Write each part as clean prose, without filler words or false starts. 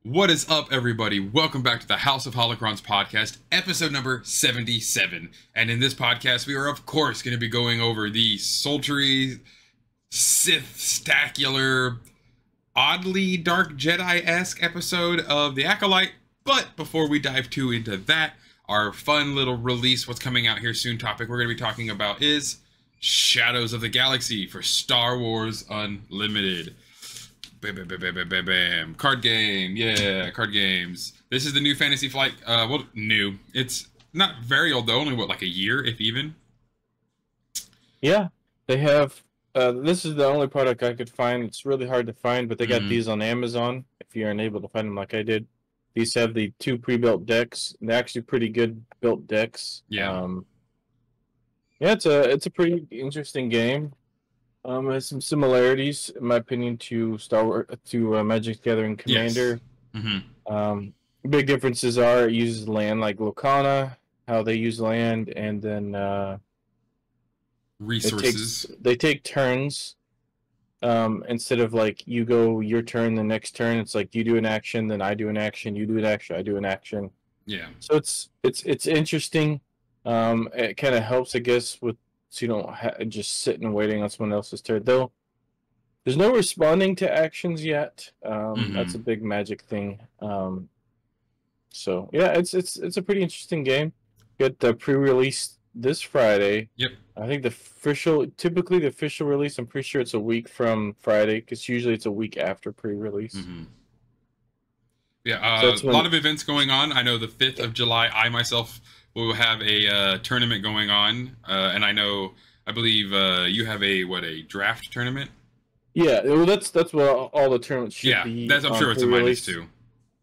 What is up, everybody? Welcome back to the House of Holocrons podcast, episode number 77. And in this podcast, we are, of course, going to be going over the sultry, Sith-stacular, oddly Dark Jedi-esque episode of the Acolyte. But before we dive too into that, our fun little release, what's coming out here soon topic we're going to be talking about is Shadows of the Galaxy for Star Wars Unlimited. Bam, bam, bam, bam, bam, bam, bam. Card game. Yeah, card games. This is the new Fantasy Flight. Well, new. It's not very old, though. Only, what, like a year, if even? Yeah, they have. This is the only product I could find. It's really hard to find, but they got these on Amazon if you're unable to find them like I did. These have the two pre-built decks. They're actually pretty good built decks. Yeah. Yeah, it's a pretty interesting game. It has some similarities, in my opinion, to Magic the Gathering Commander. Yes. Big differences are it uses land like Locana, how they use land, and then Resources. they take turns. Instead of like you go your turn, the next turn, it's like you do an action, then I do an action, you do an action, I do an action. Yeah. So it's interesting. It kind of helps, I guess, with so you don't just sitting and waiting on someone else's turn. Though there's no responding to actions yet. That's a big Magic thing. So yeah, it's a pretty interesting game. Get the pre-release this Friday. Yep. I think typically the official release, I'm pretty sure it's a week from Friday, because usually it's a week after pre-release. Yeah, So a lot of events going on. I know the 5th of July, I myself will have a tournament going on, and I believe you have a draft tournament? Yeah, well, that's what all the tournaments should be. Yeah, I'm sure it's a minus too.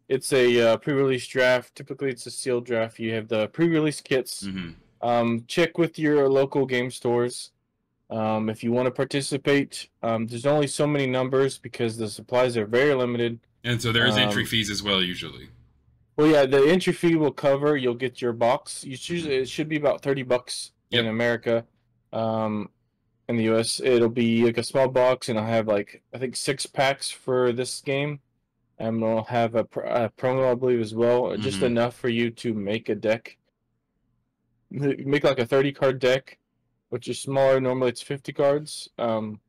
It's a pre-release draft. Typically, it's a sealed draft. You have the pre-release kits. Check with your local game stores. If you want to participate, there's only so many numbers because the supplies are very limited. And so there's entry fees as well, usually. Well, yeah, the entry fee will cover. You'll get your box. It should be about $30 in America. In the US, it'll be like a small box, and I'll have like I think 6 packs for this game, and we'll have a promo, I believe, as well, just enough for you to make a deck. Make like a 30-card deck, which is smaller. Normally, it's 50 cards. And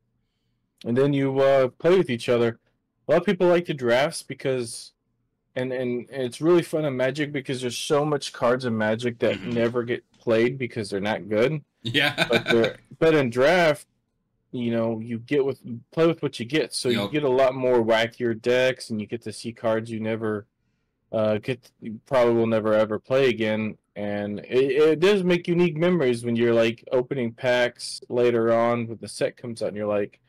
then you play with each other. A lot of people like the drafts because, and it's really fun in Magic because there's so much cards in Magic that never get played because they're not good. Yeah. But in draft, you play with what you get, so you get a lot more wackier decks, and you get to see cards you never you probably will never ever play again. And it does make unique memories when you're like opening packs later on when the set comes out, and you're like,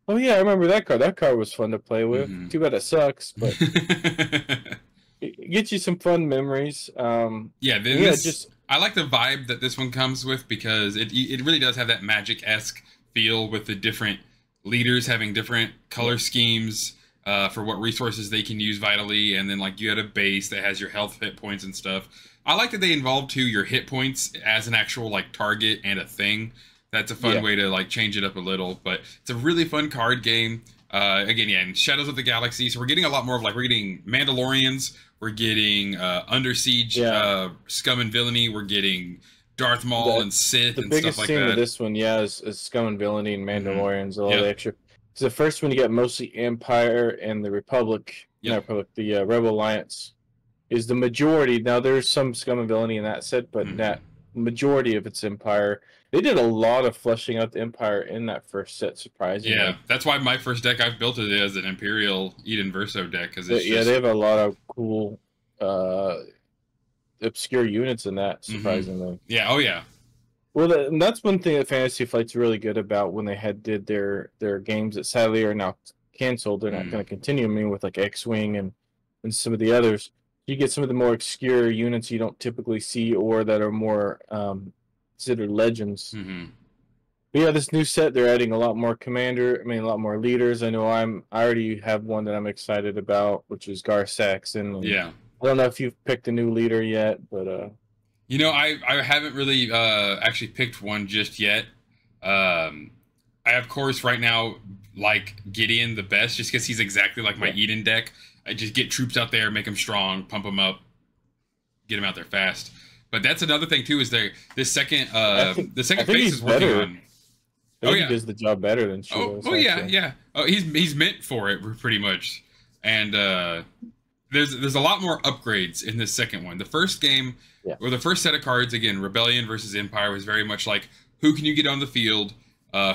oh yeah, I remember that card. That card was fun to play with. Too bad it sucks, but it gets you some fun memories. I like the vibe that this one comes with because it really does have that Magic-esque feel with the different leaders having different color schemes for what resources they can use vitally, and then like you had a base that has your health, hit points, and stuff. I like that they involved too your hit points as an actual like target and a thing. That's a fun way to like change it up a little, but it's a really fun card game. Again, in Shadows of the Galaxy, so we're getting a lot more of we're getting Mandalorians, we're getting Under Siege, Scum and Villainy, we're getting Darth Maul and Sith and stuff like that. The biggest theme of this one, is Scum and Villainy and Mandalorians. A lot of the extra. It's the first one you get mostly Empire and the Republic. Not Republic, the Rebel Alliance is the majority. Now there's some Scum and Villainy in that set, but that majority of it's Empire. They did a lot of fleshing out the Empire in that first set, surprisingly. Yeah, that's why my first deck, I've built it as an Imperial Eden Verso deck. They have a lot of cool obscure units in that, surprisingly. Yeah, oh yeah. Well, that's one thing that Fantasy Flight's really good about when they did their games that sadly are now canceled. They're not going to continue. I mean, with like X-Wing and some of the others. You get some of the more obscure units you don't typically see or that are more considered legends. But yeah, this new set, they're adding a lot more a lot more leaders. I know I already have one that I'm excited about, which is Gar Saxon. Yeah. I don't know if you've picked a new leader yet, but I haven't really actually picked one just yet. I of course right now like Gideon the best just because he's exactly like my Eden deck. I just get troops out there, make them strong, pump them up, get them out there fast. But that's another thing too. Is there this second the second phase is working on. I think he does the job better than she does. Oh yeah, yeah. Oh, he's meant for it pretty much. And there's a lot more upgrades in this second one. The first game, or the first set of cards, again, Rebellion versus Empire, was very much like who can you get on the field,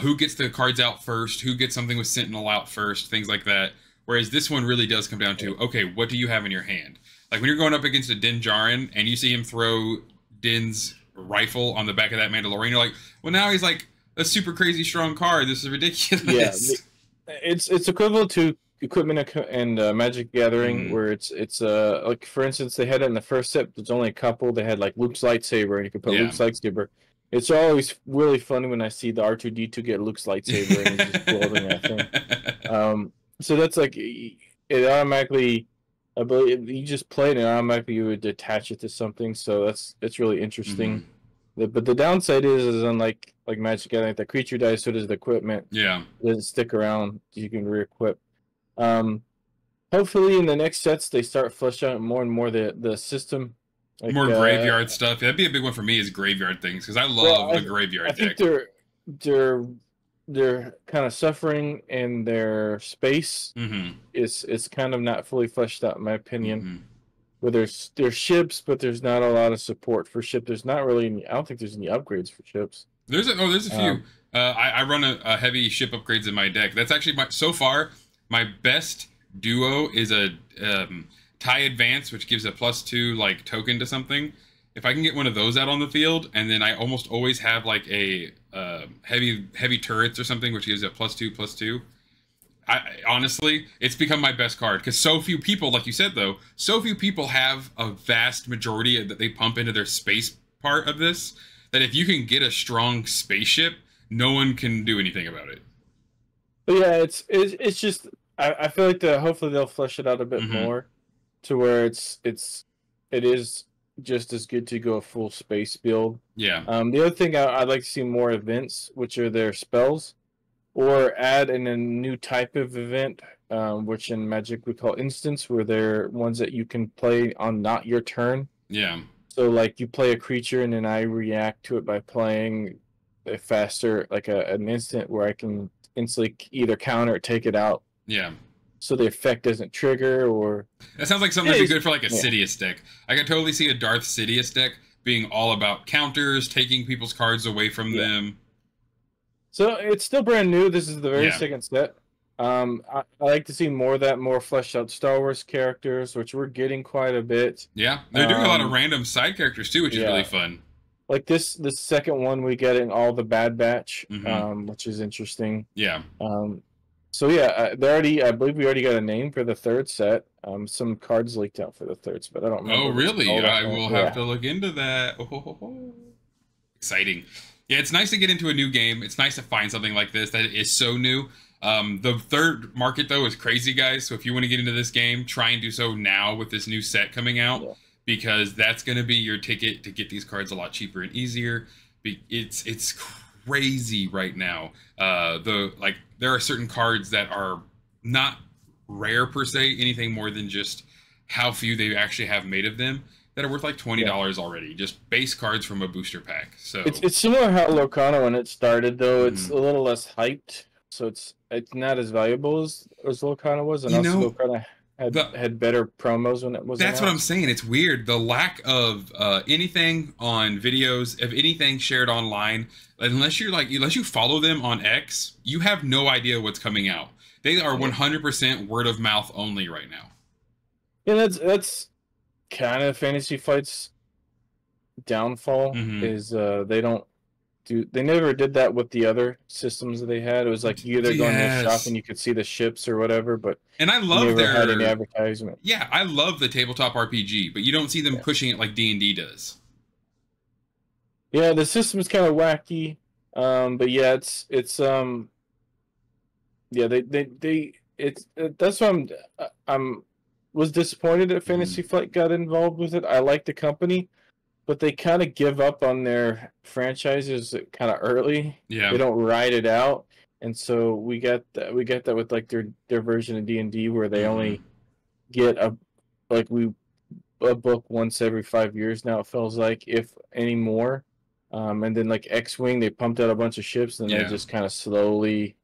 who gets the cards out first, who gets something with Sentinel out first, things like that. Whereas this one really does come down to, okay, what do you have in your hand? Like when you're going up against a Din Djarin and you see him throw Din's rifle on the back of that Mandalorian, you're like, well, now he's like a super crazy strong card. This is ridiculous. Yeah, it's equivalent to equipment and Magic Gathering, where it's like, for instance, they had it in the first set. There's only a couple. They had like Luke's lightsaber, and you could put Luke's lightsaber. It's always really funny when I see the R2-D2 get Luke's lightsaber and he's just building that thing. So that's like it automatically. I believe you just play it and automatically you would attach it to something. So that's really interesting. But the downside is unlike like Magic Gathering, the creature dies, so does the equipment. Yeah, it doesn't stick around. You can re-equip. Hopefully in the next sets they start fleshing out more and more the system. Like, more graveyard stuff. That'd be a big one for me, is graveyard things, because I love the graveyard deck. I think they're kind of suffering, and their space is kind of not fully fleshed out, in my opinion. Where there's ships, but there's not a lot of support for ships. There's not really any. I don't think there's any upgrades for ships. There's a few. I run a heavy ship upgrades in my deck. That's actually so far my best duo is a TIE Advance, which gives a +2 like token to something. If I can get one of those out on the field, and then I almost always have like a heavy turrets or something, which gives a +2/+2. Honestly, it's become my best card, because so few people, like you said though, so few people have a vast majority that they pump into their space part of this, that if you can get a strong spaceship, no one can do anything about it. But yeah, it's just I feel like hopefully they'll flesh it out a bit more, to where it is just as good to go a full space build. Yeah. The other thing I'd like to see more events, which are their spells, or add in a new type of event, which in Magic we call instants, where they're ones that you can play on not your turn. Yeah. So like you play a creature and then I react to it by playing a faster, like an instant where I can instantly either counter or take it out. Yeah. So the effect doesn't trigger, or... That sounds like something that'd be good for like a Sidious deck. I could totally see a Darth Sidious deck being all about counters, taking people's cards away from them. So it's still brand new. This is the very second set. I like to see more of that, more fleshed out Star Wars characters, which we're getting quite a bit. Yeah, they're doing a lot of random side characters too, which is really fun. Like this second one, we getting all the Bad Batch, which is interesting. Yeah. So yeah, I believe we already got a name for the third set. Some cards leaked out for the third set, but I don't remember. Oh really? I will have to look into that. Oh. Exciting. Yeah, it's nice to get into a new game. It's nice to find something like this that is so new. The third market, though, is crazy, guys. So if you want to get into this game, try and do so now with this new set coming out, because that's going to be your ticket to get these cards a lot cheaper and easier. It's crazy right now. There are certain cards that are not rare per se, anything more than just how few they actually have made of them, that are worth like $20 already, just base cards from a booster pack. So it's similar to how Locana when it started, though. It's a little less hyped, so it's not as valuable as Locana was, and also Locana had better promos when it was. That's what I'm saying. It's weird, the lack of anything on videos, of anything shared online, unless you follow them on X, you have no idea what's coming out. They are 100% word of mouth only right now. Yeah, that's kind of Fantasy Flight's downfall, is they never did that with the other systems that they had. It was like you either go in the shop and you could see the ships or whatever, but I love never had any advertisement. Yeah, I love the tabletop RPG, but you don't see them pushing it like D&D does. Yeah, the system's kind of wacky, but yeah, that's why I'm was disappointed that Fantasy Flight got involved with it. I like the company, but they kind of give up on their franchises kind of early. Yeah, they don't ride it out, and so we got that with like their version of D&D, where they get like we a book once every 5 years now. It feels like, if any more. And then like X-Wing, they pumped out a bunch of ships, and they just kind of slowly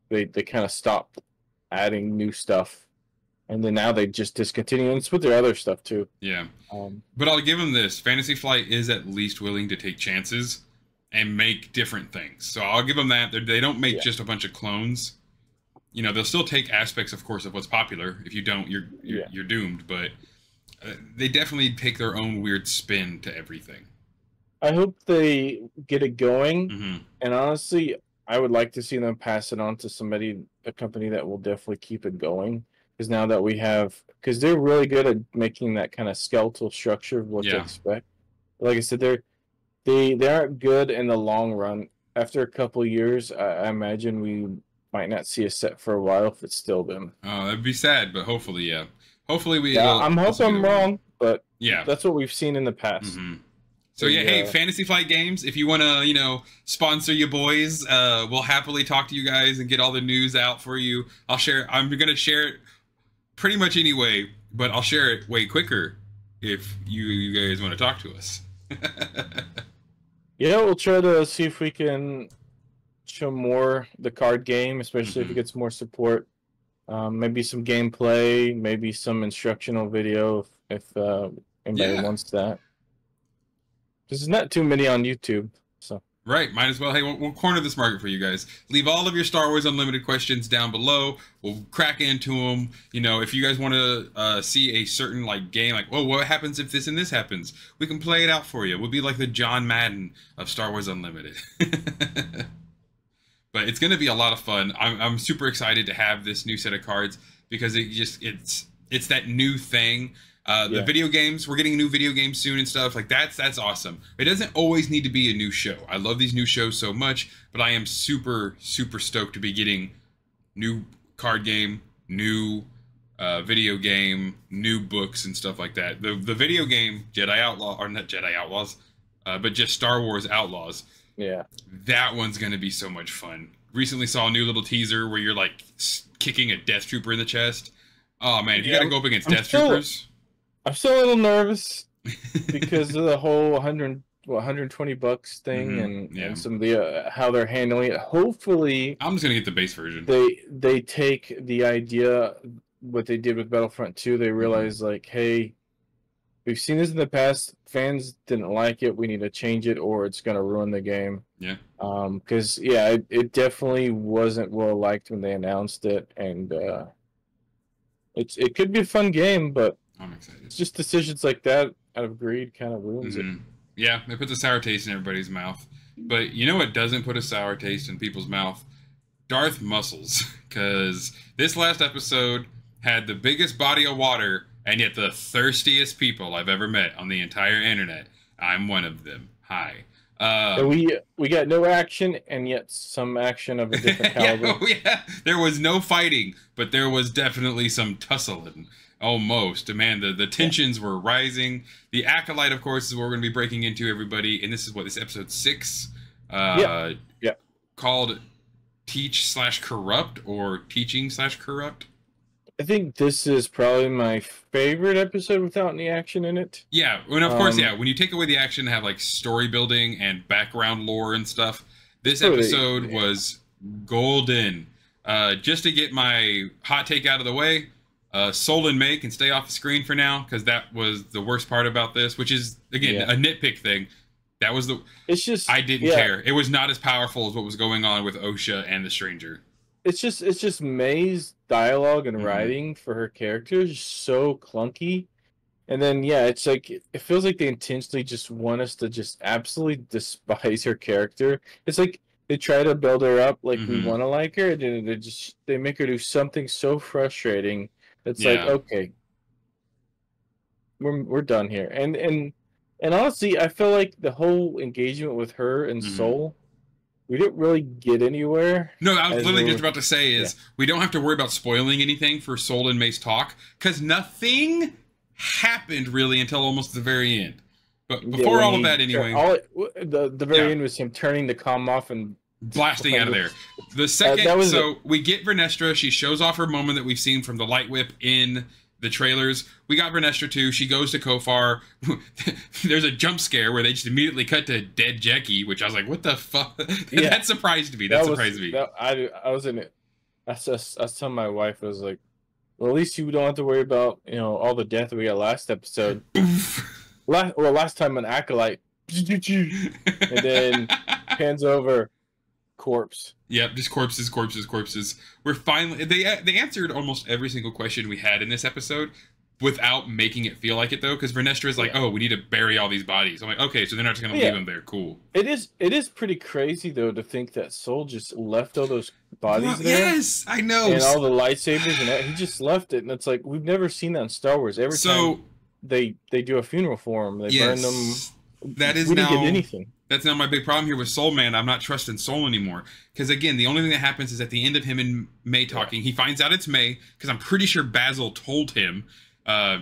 they kind of stopped adding new stuff, and then now they just discontinue. And it's with their other stuff too. Yeah. But I'll give them this: Fantasy Flight is at least willing to take chances and make different things. So I'll give them that. They don't make just a bunch of clones. You know, they'll still take aspects, of course, of what's popular. If you don't, you're doomed. But they definitely take their own weird spin to everything. I hope they get it going, and honestly, I would like to see them pass it on to a company that will definitely keep it going. Because now that because they're really good at making that kind of skeletal structure of what to expect. Like I said, they aren't good in the long run. After a couple of years, I imagine we might not see a set for a while if it's still them. Oh, that'd be sad, but hopefully, yeah. Hopefully we. Yeah, I'm hoping I'm wrong, but that's what we've seen in the past. So yeah, hey, Fantasy Flight Games, if you want to, sponsor your boys, we'll happily talk to you guys and get all the news out for you. I'm going to share it pretty much anyway, but I'll share it way quicker if you guys want to talk to us. Yeah, we'll try to see if we can show more the card game, especially if it gets more support. Maybe some gameplay, maybe some instructional video if anybody wants that. There's not too many on YouTube, so. Right, might as well. Hey, we'll corner this market for you guys. Leave all of your Star Wars Unlimited questions down below. We'll crack into them. If you guys want to see a certain game, well, what happens if this and this happens? We can play it out for you. We'll be like the John Madden of Star Wars Unlimited. But it's going to be a lot of fun. I'm super excited to have this new set of cards because it's that new thing. The video games, we're getting new video games soon and stuff. That's awesome. It doesn't always need to be a new show. I love these new shows so much, but I am super, super stoked to be getting new card game, new video game, new books and stuff like that. The video game, not Jedi Outlaws, but just Star Wars Outlaws. Yeah. That one's going to be so much fun. Recently saw a new little teaser where you're kicking a Death Trooper in the chest. Oh man, if you got to go up against Death Troopers. I'm still a little nervous because of the whole $120 thing and some of the how they're handling it. Hopefully, I'm just gonna get the base version. They take the idea what they did with Battlefront 2. They realize hey, we've seen this in the past. Fans didn't like it. We need to change it, or it's gonna ruin the game. Yeah. Because it definitely wasn't well liked when they announced it, and it could be a fun game, but. I'm excited. It's just decisions like that out of greed kind of ruins it. Yeah, it puts a sour taste in everybody's mouth. But you know what doesn't put a sour taste in people's mouth? Darth Muscles. Because this last episode had the biggest body of water and yet the thirstiest people I've ever met on the entire internet. I'm one of them. Hi. So we got no action and yet some action of a different caliber. There was no fighting, but there was definitely some tussling. Almost. Man, the tensions were rising. The Acolyte, of course, is what we're going to be breaking into, everybody. And this is this episode 6? Called Teach/Corrupt or Teaching/Corrupt? I think this is probably my favorite episode without any action in it. Yeah, and of course, when you take away the action and have story building and background lore and stuff, this episode was golden. Just to get my hot take out of the way, Solon May can stay off the screen for now because that was the worst part about this, which is again a nitpick thing. That was It's just I didn't care. It was not as powerful as what was going on with Osha and the Stranger. It's just May's dialogue and writing for her character is so clunky, and then it's it feels like they intentionally just want us to just absolutely despise her character. It's they try to build her up we want to like her, and then they make her do something so frustrating. It's okay, we're done here. And honestly, I feel like the whole engagement with her and Soul, we didn't really get anywhere. No, I was literally just about to say we don't have to worry about spoiling anything for Soul and May's talk because nothing happened really until almost the very end. But before all of that, anyway, the very end was him turning the comm off and blasting out of there. The second, we get Vernestra. She shows off her moment that we've seen from the Light Whip in the trailers. We got Vernestra too. She goes to Kofar. There's a jump scare where they just immediately cut to dead Jackie, which I was like, "What the fuck?" Yeah. That surprised me. That surprised me. I was in it. I was telling my wife, I was like, "Well, at least you don't have to worry about all the death we got last episode." Last time an Acolyte, and then hands over, corpse. Yep, just corpses. We're finally they answered almost every single question we had in this episode without making it feel like it though, because Vernestra is like, "Oh, we need to bury all these bodies." I'm like, "Okay, so they're not just gonna leave them there." Cool. It is pretty crazy though to think that Soul just left all those bodies there. Yes, I know. And all the lightsabers and that, he just left it, and it's like we've never seen that in Star Wars. Every time they do a funeral for him, they burn them. That is we now didn't get anything. That's now my big problem here with Soul Man. I'm not trusting Soul anymore. Because again, the only thing that happens is at the end of him and May talking, he finds out it's May, because I'm pretty sure Basil told him.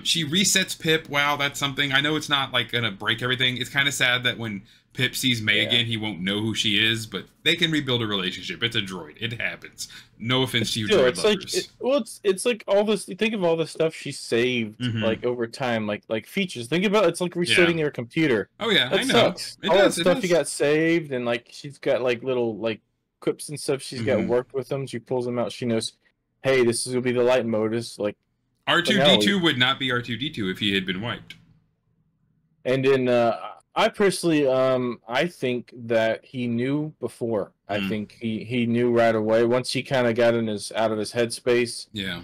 She resets Pip. Wow, that's something. I know it's not like gonna break everything. It's kind of sad that when Pip sees May again, he won't know who she is, but they can rebuild a relationship. It's a droid. It happens. No offense to you, droid lovers. Like it's like all this. Think of all the stuff she saved, like over time, like features. Think about it's like resetting your computer. Oh yeah, that I know. Sucks. All that stuff you got saved, and like she's got like little like quips and stuff. She's got worked with them. She pulls them out. She knows, hey, this is gonna be the light modus. Like R2D2 would not be R2D2 if he had been wiped. And then I personally, I think that he knew before. I think he knew right away once he kind of got out of his headspace. Yeah.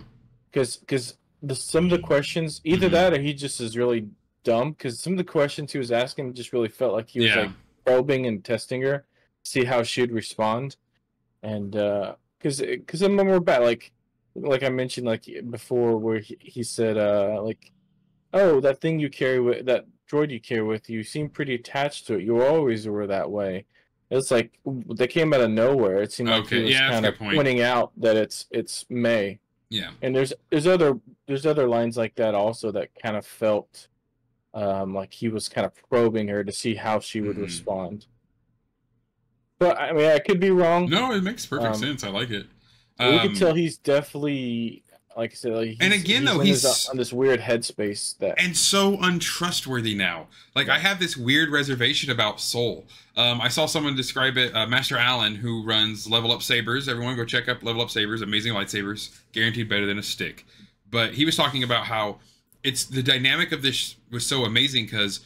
Because some of the questions, either that or he just is really dumb. Because some of the questions he was asking just really felt like he was like probing and testing her, see how she'd respond. And because some of them were bad, like I mentioned like before, where he said like, oh, that thing you carry with that droid you carry with you seem pretty attached to it. You always were that way. It's like they came out of nowhere. It seemed like he was kind of pointing out that it's May. Yeah. And there's other lines like that also that kind of felt like he was kind of probing her to see how she would respond. But I mean, I could be wrong. No, it makes perfect sense. I like it. We can tell he's definitely, like I said, like and again though he's on this weird headspace and so untrustworthy now. Like I have this weird reservation about Soul. I saw someone describe it. Master Allen, who runs Level Up Sabers. Everyone go check up Level Up Sabers. Amazing lightsabers, guaranteed better than a stick. But he was talking about how it's the dynamic of this was so amazing because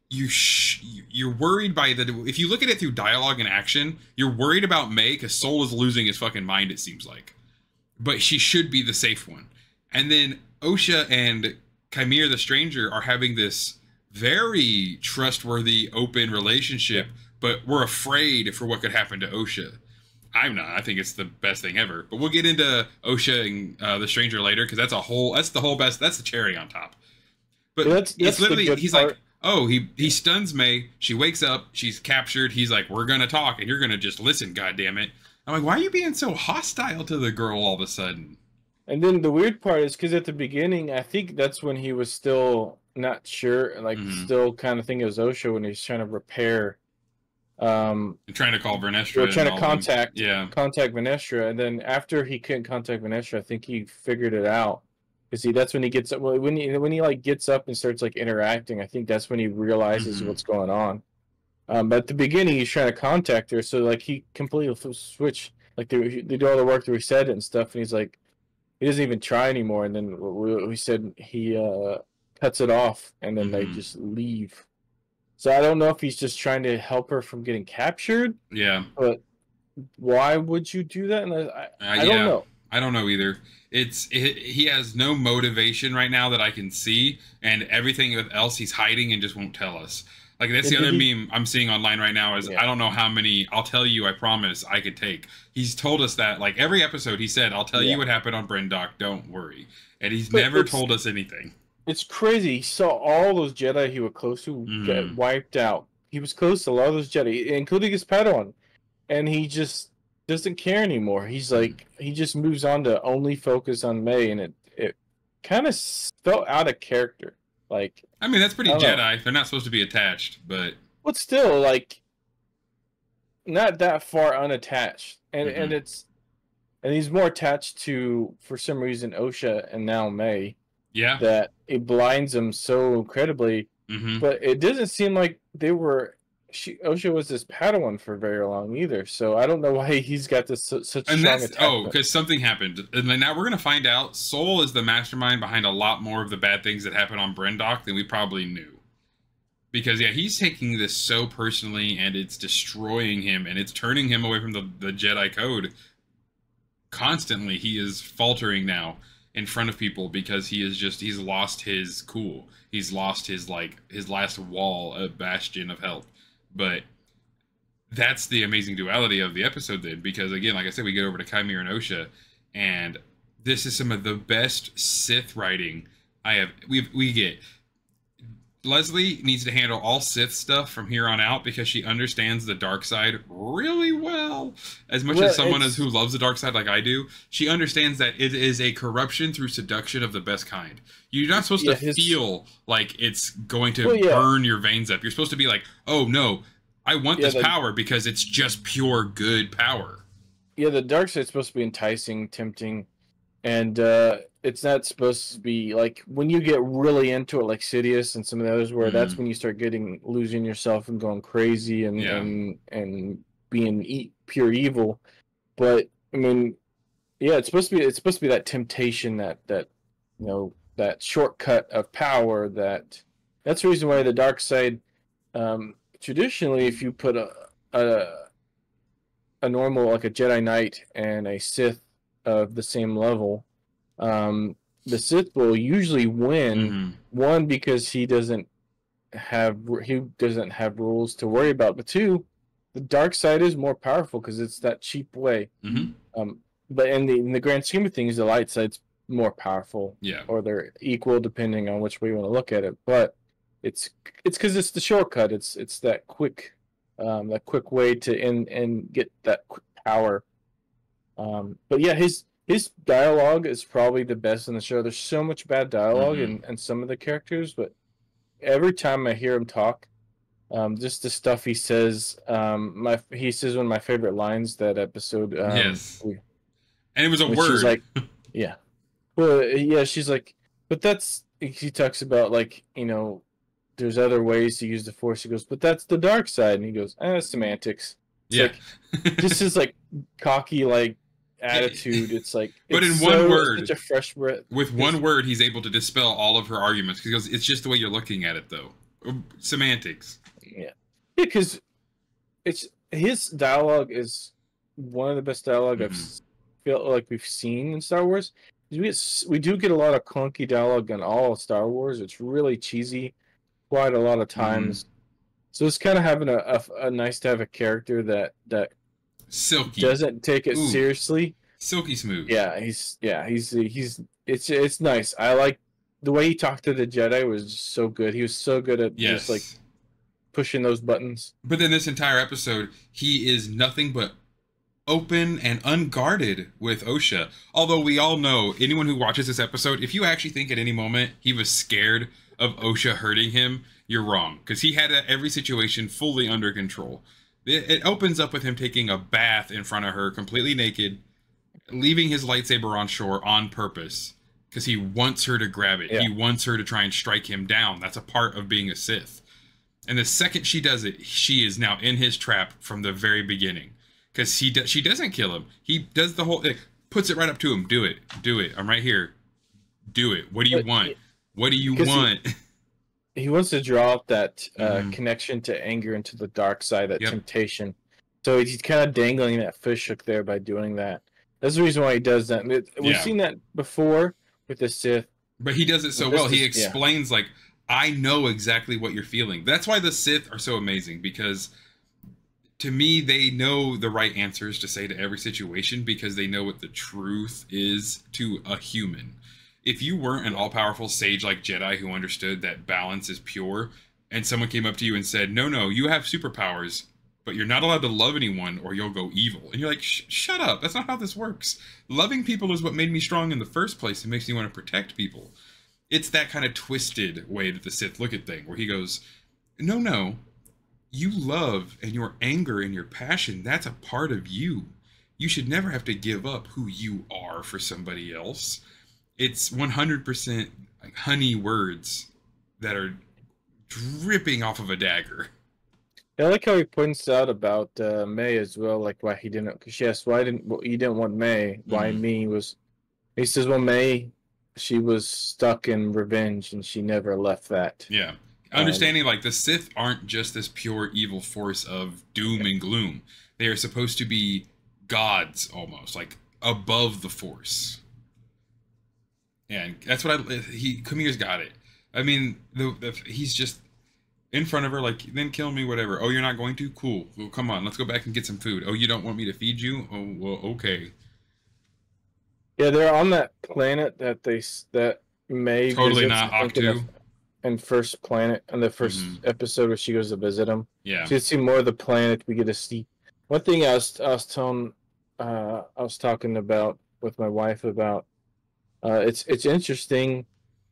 you're worried by if you look at it through dialogue and action, you're worried about May because Soul is losing his fucking mind, it seems like. But she should be the safe one. And then Osha and Chimera the Stranger are having this very trustworthy, open relationship, but we're afraid for what could happen to Osha. I'm not. I think it's the best thing ever. But we'll get into Osha and the Stranger later because that's the whole best. That's the cherry on top. But it's literally he's part. Like, oh, he stuns May. She wakes up. She's captured. He's like, we're gonna talk, and you're gonna just listen. God damn it! I'm like, why are you being so hostile to the girl all of a sudden? And then the weird part is because at the beginning, I think that's when he was still not sure, like still kind of thinking it was Osha when he's trying to repair. Trying to call Vernestra. Trying to contact Vernestra, and then after he couldn't contact Vernestra, I think he figured it out. Because that's when he gets up. Well, when he like gets up and starts like interacting, I think that's when he realizes what's going on. But at the beginning, he's trying to contact her, so like he completely switch. Like they do all the work to reset it and stuff, and he's like, he doesn't even try anymore. And then we said he cuts it off, and then they just leave. So I don't know if he's just trying to help her from getting captured. Yeah. But why would you do that? And I don't know. I don't know either. He has no motivation right now that I can see, and everything else he's hiding and just won't tell us. Like that's the other meme I'm seeing online right now is I don't know how many. I'll tell you. I promise I could take. He's told us that like every episode he said I'll tell you what happened on Bryndock. Don't worry, and he's never told us anything. It's crazy. He saw all those Jedi he was close to get wiped out. He was close to a lot of those Jedi, including his Padawan, and he just doesn't care anymore. He's like he just moves on to only focus on May, and it kind of felt out of character. Like I mean, that's pretty Jedi. They're not supposed to be attached, but still, like not that far unattached, and and it's and he's more attached to, for some reason, Osha and now May, Yeah. that it blinds him so incredibly. Mm-hmm. But it doesn't seem like they were. Osha was this Padawan for very long either, so I don't know why he's got this such And strong that's attachment. because something happened, and then now we're gonna find out. Soul is the mastermind behind a lot more of the bad things that happen on Brendock than we probably knew. Because yeah, he's taking this so personally, and it's destroying him, and it's turning him away from the Jedi Code. Constantly, he is faltering now in front of people because he's lost his cool. He's lost his his last wall, a bastion of help. But that's the amazing duality of the episode then, because again, like I said, we get over to Chimera and Osha, and this is some of the best Sith writing I have. We get. Leslie needs to handle all Sith stuff from here on out because she understands the dark side really well. As much as someone who loves the dark side like I do, she understands that it is a corruption through seduction of the best kind. You're not supposed to feel like it's going to burn your veins up. You're supposed to be like, oh no, I want this power because it's just pure good power. Yeah, the dark side's supposed to be enticing, tempting, and it's not supposed to be like when you get really into it, like Sidious and some of the others, where that's when you start losing yourself and going crazy and being pure evil. But I mean, yeah, it's supposed to be that temptation, that that shortcut of power. That's the reason why the dark side, traditionally, if you put a normal, like a Jedi Knight and a Sith of the same level, the Sith will usually win. One, because he doesn't have rules to worry about, but two, the dark side is more powerful because it's that cheap way. But in the grand scheme of things, the light side's more powerful. Yeah, or they're equal depending on which way you want to look at it. But it's because it's the shortcut. It's that quick way to and get that quick power. But yeah, his dialogue is probably the best in the show. There's so much bad dialogue in some of the characters, but every time I hear him talk, just the stuff he says, he says one of my favorite lines that episode. Yes, and it was a word. She's like, yeah, well, yeah, she's like, but he talks about, like, there's other ways to use the Force. He goes, but that's the dark side, and he goes, semantics. It's like, just his like cocky attitude. It's like, but in one word, such a fresh breath. With one word, he's able to dispel all of her arguments because it's just the way you're looking at it, though. Semantics. Yeah, because his dialogue is one of the best dialogue I've felt like we've seen in Star Wars. We do get a lot of clunky dialogue in all of Star Wars. It's really cheesy quite a lot of times. So it's kind of having a nice to have a character that silky doesn't take it seriously. Silky smooth. Yeah, he's it's nice. I like the way he talked to the Jedi. Was just so good. He was so good at just like pushing those buttons. But then this entire episode, he is nothing but open and unguarded with Osha. Although we all know, anyone who watches this episode, if you actually think at any moment he was scared of Osha hurting him, you're wrong, because he had every situation fully under control. It opens up with him taking a bath in front of her, completely naked, leaving his lightsaber on shore on purpose, because he wants her to grab it. He wants her to try and strike him down. That's a part of being a Sith. And the second she does it, she is now in his trap from the very beginning. Because she doesn't kill him. He does the whole thing, puts it right up to him. Do it. I'm right here. Do it. What do you want? What do you want? He wants to draw out that connection to anger and to the dark side, that temptation. So he's kind of dangling that fish hook there by doing that. That's the reason why he does that. We've seen that before with the Sith. But he does it so well. He explains, like, I know exactly what you're feeling. That's why the Sith are so amazing, because to me, they know the right answers to say to every situation because they know what the truth is to a human. If you weren't an all-powerful sage like Jedi who understood that balance is pure, and someone came up to you and said, no, you have superpowers, but you're not allowed to love anyone or you'll go evil. And you're like, shut up. That's not how this works. Loving people is what made me strong in the first place. It makes me want to protect people. It's that kind of twisted way that the Sith look at things, where he goes, no, you love and your anger and your passion, that's a part of you. you should never have to give up who you are for somebody else. It's 100% like honey words that are dripping off of a dagger. Yeah, I like how he points out about May as well, like why he didn't. Because she asked why didn't well, you didn't want May? Why Mm-hmm. me? Was he says, well, May, she was stuck in revenge and she never left that. Yeah. Um, Understanding like the Sith aren't just this pure evil force of doom and gloom. They are supposed to be gods almost, like above the force. And that's what Kamir's got it. I mean, he's just in front of her, like, then kill me, whatever. Oh, you're not going to? Cool. Well, come on, let's go back and get some food. Oh, you don't want me to feed you? Oh, well, okay. yeah, they're on that planet that May Totally visits. not I think in Octu. First planet in the first Mm-hmm. episode where she goes to visit him. Yeah. So you see more of the planet. We get to see. One thing I was telling, I was talking about with my wife about. It's interesting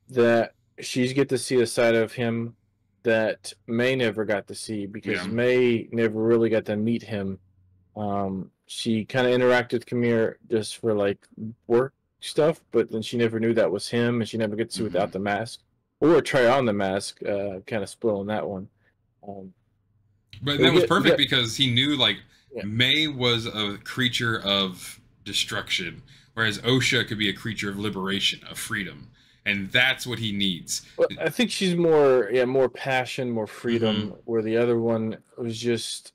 that she's get to see a side of him that May never got to see because Yeah. May never really got to meet him. She kind of interacted with Kamir just for like work stuff, but then she never knew that was him, and she never get to see Mm-hmm. without the mask or try on the mask. Kind of spoiling that one. Um, But we that was we perfect get because he knew, like, yeah. May was a creature of destruction, whereas Osha could be a creature of liberation, of freedom. And that's what he needs. Well, I think she's more passion, more Mm-hmm. freedom, where the other one was just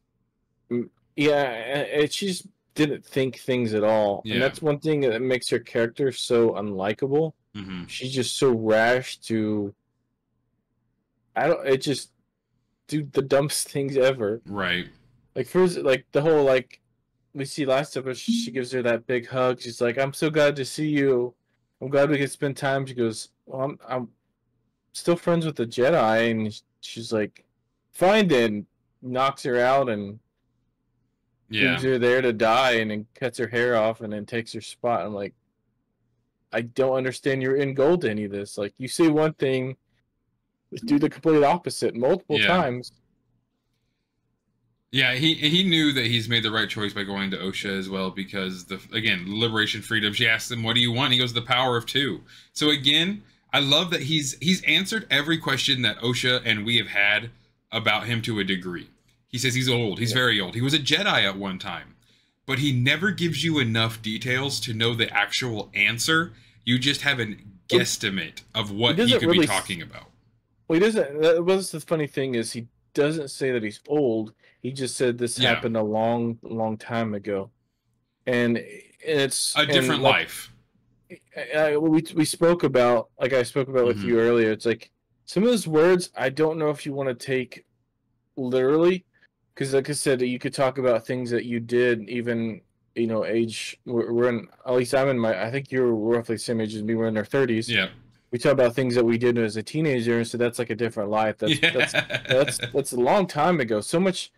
yeah, and she just didn't think things at all, and Yeah. that's one thing that makes her character so unlikable. Mm-hmm. She's just so rash to I don't it just do the dumbest things ever. Right. Like first, like the whole like we see last episode, she gives her that big hug. She's like, "I'm so glad to see you. I'm glad we could spend time." She goes, "Well, I'm still friends with the Jedi," and she's like, "Fine then." Knocks her out and Yeah. leaves her there to die, and then cuts her hair off, and then takes her spot. I'm like, I don't understand your end goal to any of this. Like, you say one thing, do the complete opposite multiple Yeah. times. Yeah, he knew that he's made the right choice by going to Osha as well because again, liberation, freedom. She asks him, "What do you want?" He goes, "The power of two." So again, I love that he's answered every question that Osha and we have had about him to a degree. He says he's old. He's Yeah. very old. He was a Jedi at one time, but he never gives you enough details to know the actual answer. You just have a Well, guesstimate of he what he doesn't could be really. talking about. Well, he doesn't. What's the funny thing is he doesn't say that he's old. He just said this Yeah, happened a long, long time ago, and it's a and different like life. we spoke about, like I spoke about with Hmm. you earlier. It's like some of those words I don't know if you want to take literally, because like I said, you could talk about things that you did even age. We're in, at least I'm in my, I think you're roughly the same age as me. We're in our 30s. Yeah. We talk about things that we did as a teenager, and so that's like a different life. That's that's Yeah. that's that's a long time ago. So much,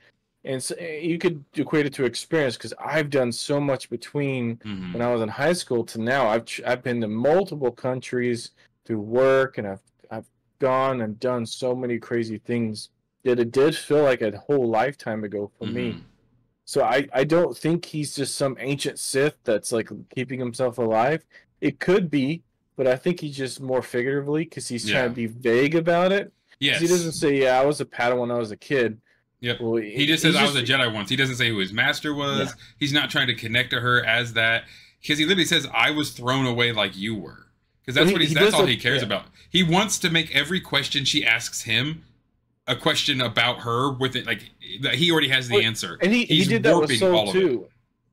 and so, you could equate it to experience because I've done so much between when Hmm. I was in high school to now. I've been to multiple countries through work, and I've gone and done so many crazy things that it did feel like a whole lifetime ago for me. Hmm. So I don't think he's just some ancient Sith that's like keeping himself alive. It could be, but I think he's just more figuratively because he's trying Yeah. to be vague about it. Because he doesn't Yes. say, "Yeah, I was a Padawan when I was a kid." Yep. Well, He just says he's I was just a Jedi once. He doesn't say who his master yeah. was. He's not trying to connect to her as that because he literally says I was thrown away like you were. Because But that's what he that's does all it. he cares Yeah. about. He wants to make every question she asks him a question about her with it like that he already has the But answer. and he He's did that with warping Soul all of it. too.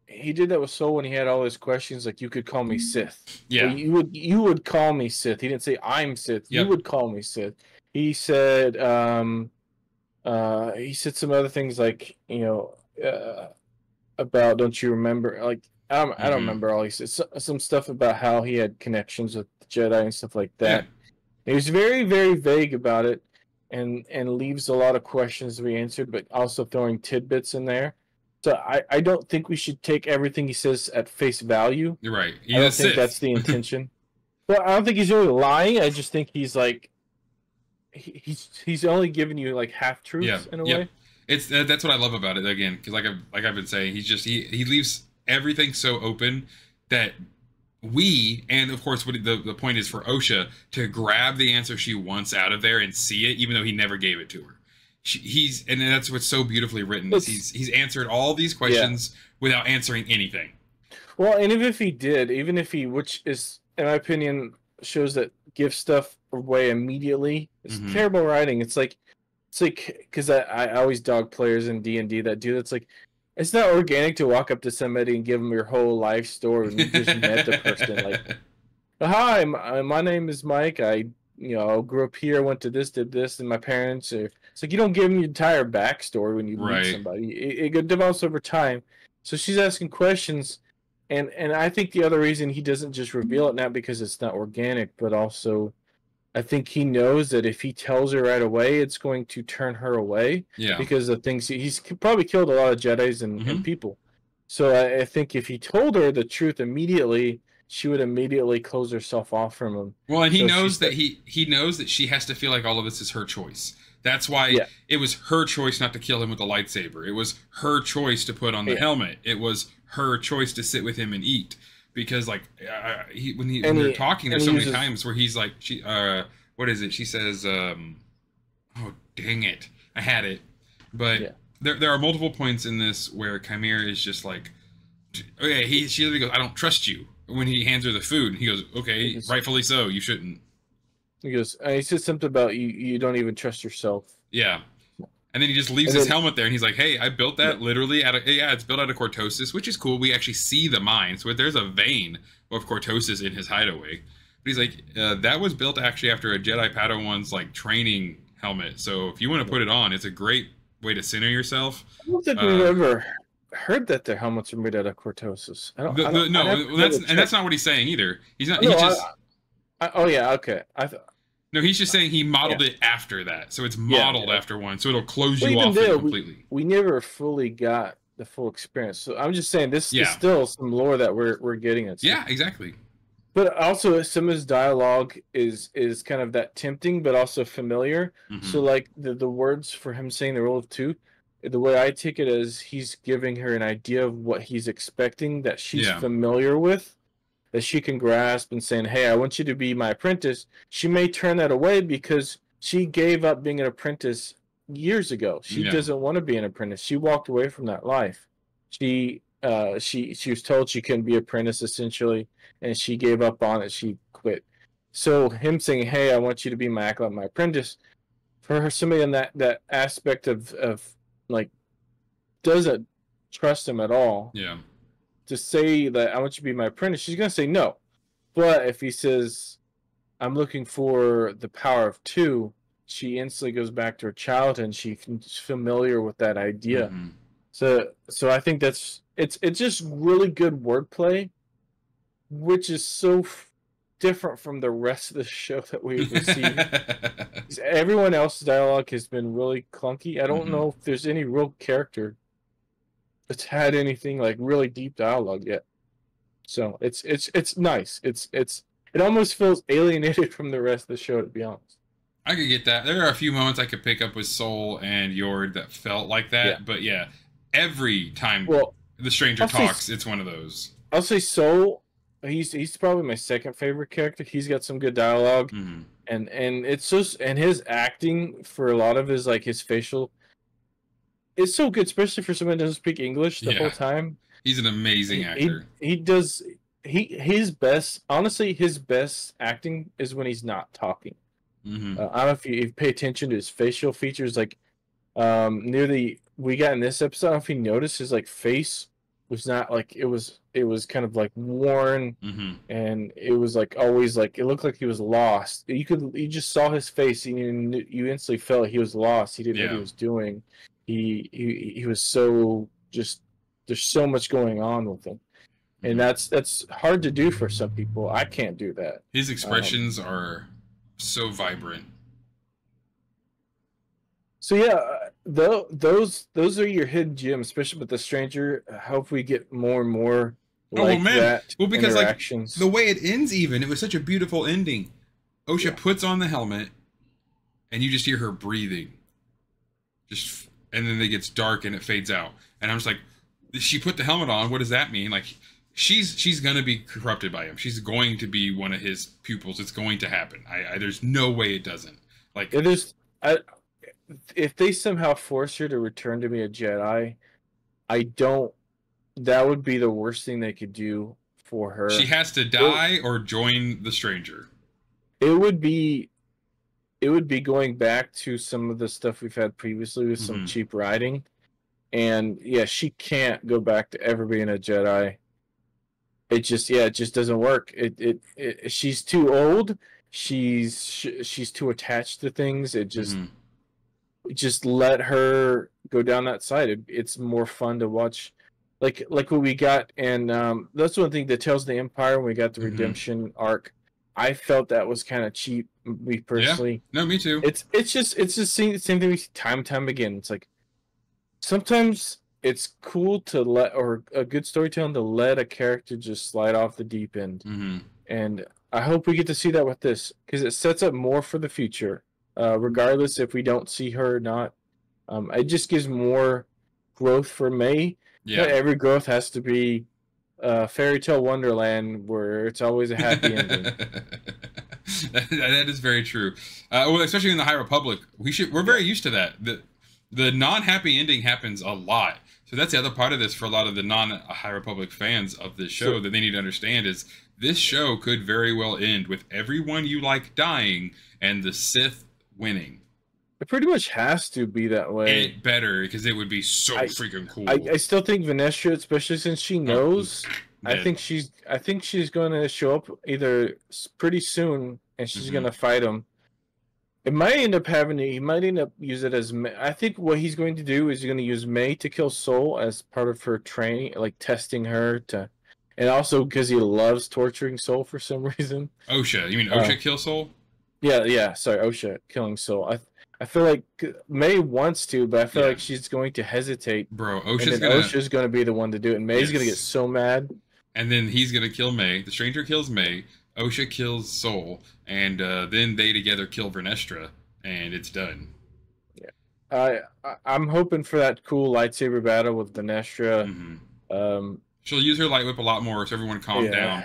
He did that with Soul when he had all his questions. Like, you could call me Sith. Well, Yeah. you would call me Sith. He didn't say I'm Sith. You Yep. would call me Sith. He said he said some other things like about, don't you remember, like I don't Hmm. remember all he said, some stuff about how he had connections with the Jedi and stuff like Yeah. that. He was very, very vague about it, and leaves a lot of questions to be answered, but also throwing tidbits in there. So I don't think we should take everything he says at face value. You're right. I He's a don't think that's Sith. the intention. Well, I don't think he's really lying. I just think he's like he's only giving you like half Yeah. truths in a Yep. way. It's that's what I love about it again because like I've been saying he leaves everything so open that we, and of course, what the point is for Osha to grab the answer she wants out of there and see it, even though he never gave it to her. And that's what's so beautifully written. Is he's answered all these questions without answering anything. Well, and even if he did, which is, in my opinion, shows that give stuff away immediately. It's terrible writing. It's like because I always dog players in D&D that do that's like, it's not organic to walk up to somebody and give them your whole life story when you just met the person. Like, hi, my name is Mike. I grew up here, went to this, did this, and my parents. It's like you don't give them your entire backstory when you meet somebody. It develops over time. So she's asking questions, and I think the other reason he doesn't just reveal it now because it's not organic, but also I think he knows that if he tells her right away, it's going to turn her away. Yeah. Because of things he's probably killed a lot of Jedis and people. So I think if he told her the truth immediately, she would immediately close herself off from him. Well, and he knows that he knows that she has to feel like all of this is her choice. That's why it was her choice not to kill him with a lightsaber. It was her choice to put on the helmet. It was her choice to sit with him and eat. Because like when they're talking, there's so many times where he's like, what is it? She says, oh dang it, I had it. But there are multiple points in this where Chimera is just like, okay, she literally goes, I don't trust you. When he hands her the food, he goes, okay, rightfully so, you shouldn't. He goes, he said something about you don't even trust yourself. Yeah. And then he just leaves his helmet there, and he's like, hey, I built that literally it's built out of cortosis, which is cool. We actually see the mine, so there's a vein of cortosis in his hideaway. But he's like, that was built actually after a Jedi Padawan's like training helmet. So if you want to put it on, it's a great way to center yourself. I don't think we've ever heard that their helmets are made out of cortosis. That's not what he's saying either. He's not. Okay. No, he's just saying he modeled it after that, so it's modeled after one, so it'll close you off completely. We never fully got the full experience, so I'm just saying this is still some lore that we're getting at. Yeah, exactly. But also, some of his dialogue is kind of that tempting, but also familiar. So, like the words for him saying the rule of two, the way I take it is he's giving her an idea of what he's expecting that she's familiar with, that she can grasp, and saying, hey, I want you to be my apprentice. She may turn that away because she gave up being an apprentice years ago. She doesn't want to be an apprentice. She walked away from that life. She was told she couldn't be an apprentice, essentially, and she gave up on it. She quit. So him saying, hey, I want you to be my acolyte, my apprentice, for her, somebody in that aspect of like doesn't trust him at all. Yeah. To say that I want you to be my apprentice, she's gonna say no. But if he says, I'm looking for the power of two, she instantly goes back to her childhood and she's familiar with that idea. So I think it's just really good wordplay, which is so different from the rest of the show that we've received. Everyone else's dialogue has been really clunky. I don't know if there's any real character that's had anything like really deep dialogue yet. So it's nice. It almost feels alienated from the rest of the show, to be honest. I could get that. There are a few moments I could pick up with Soul and Yord that felt like that, but every time the stranger talks, it's one of those. I'll say Soul. He's probably my second favorite character. He's got some good dialogue, and it's just, and his acting for a lot of his like his facial. It's so good, especially for someone who doesn't speak English the whole time. He's an amazing actor. His best acting is when he's not talking. I don't know if you pay attention to his facial features, like we got in this episode. I don't know if you noticed his like face was not like it was kind of like worn, and it was like always like it looked like he was lost. You just saw his face and you instantly felt he was lost. He didn't know what he was doing. He was so just, there's so much going on with him, and that's hard to do for some people. I can't do that. His expressions are so vibrant. So those are your hidden gems, especially with the stranger. I hope we get more and more that. Well, because like the way it ends, even it was such a beautiful ending. Osha puts on the helmet, and you just hear her breathing. And then it gets dark and it fades out. And I'm just like, she put the helmet on. What does that mean? Like, she's gonna be corrupted by him. She's going to be one of his pupils. It's going to happen. There's no way it doesn't. Like, It is. I, if they somehow force her to return to be a Jedi, I don't. That would be the worst thing they could do for she her. has to die or join the stranger. It would be. It would be going back to some of the stuff we've had previously with some cheap writing, and yeah, she can't go back to ever being a Jedi. It just doesn't work. She's too old. She's too attached to things. It just let her go down that side. It's more fun to watch, like what we got, and that's one thing that tells the Empire when we got the redemption arc. I felt that was kind of cheap. Me personally, yeah. No, me too. It's just the same thing we see time and time again. It's like sometimes it's cool to let, or a good storytelling to let a character just slide off the deep end, and I hope we get to see that with this because it sets up more for the future. Regardless if we don't see her or not, it just gives more growth for May. Yeah, not every growth has to be fairy tale wonderland where it's always a happy ending. That is very true. Well, especially in the High Republic, we're very used to that. The non-happy ending happens a lot. So that's the other part of this for a lot of the non-High Republic fans of this show that they need to understand is this show could very well end with everyone you like dying and the Sith winning. It pretty much has to be that way. It better, because it would be so freaking cool. I still think Venestra, especially since she knows, I think she's going to show up either pretty soon, and she's going to fight him. It might end up he might end up use it as I think what he's going to do is he's going to use May to kill Soul as part of her training, like testing her to, and also because he loves torturing Soul for some reason. Osha, you mean Osha kill Soul? Yeah. Sorry, Osha killing Soul. I feel like May wants to, but I feel like she's going to hesitate. Bro, Osha's going to be the one to do it, and May's going to get so mad. And then he's going to kill May. The stranger kills May. Osha kills Soul, and then they together kill Vernestra, and it's done. Yeah, I'm hoping for that cool lightsaber battle with Vernestra. She'll use her light whip a lot more, so everyone calm down.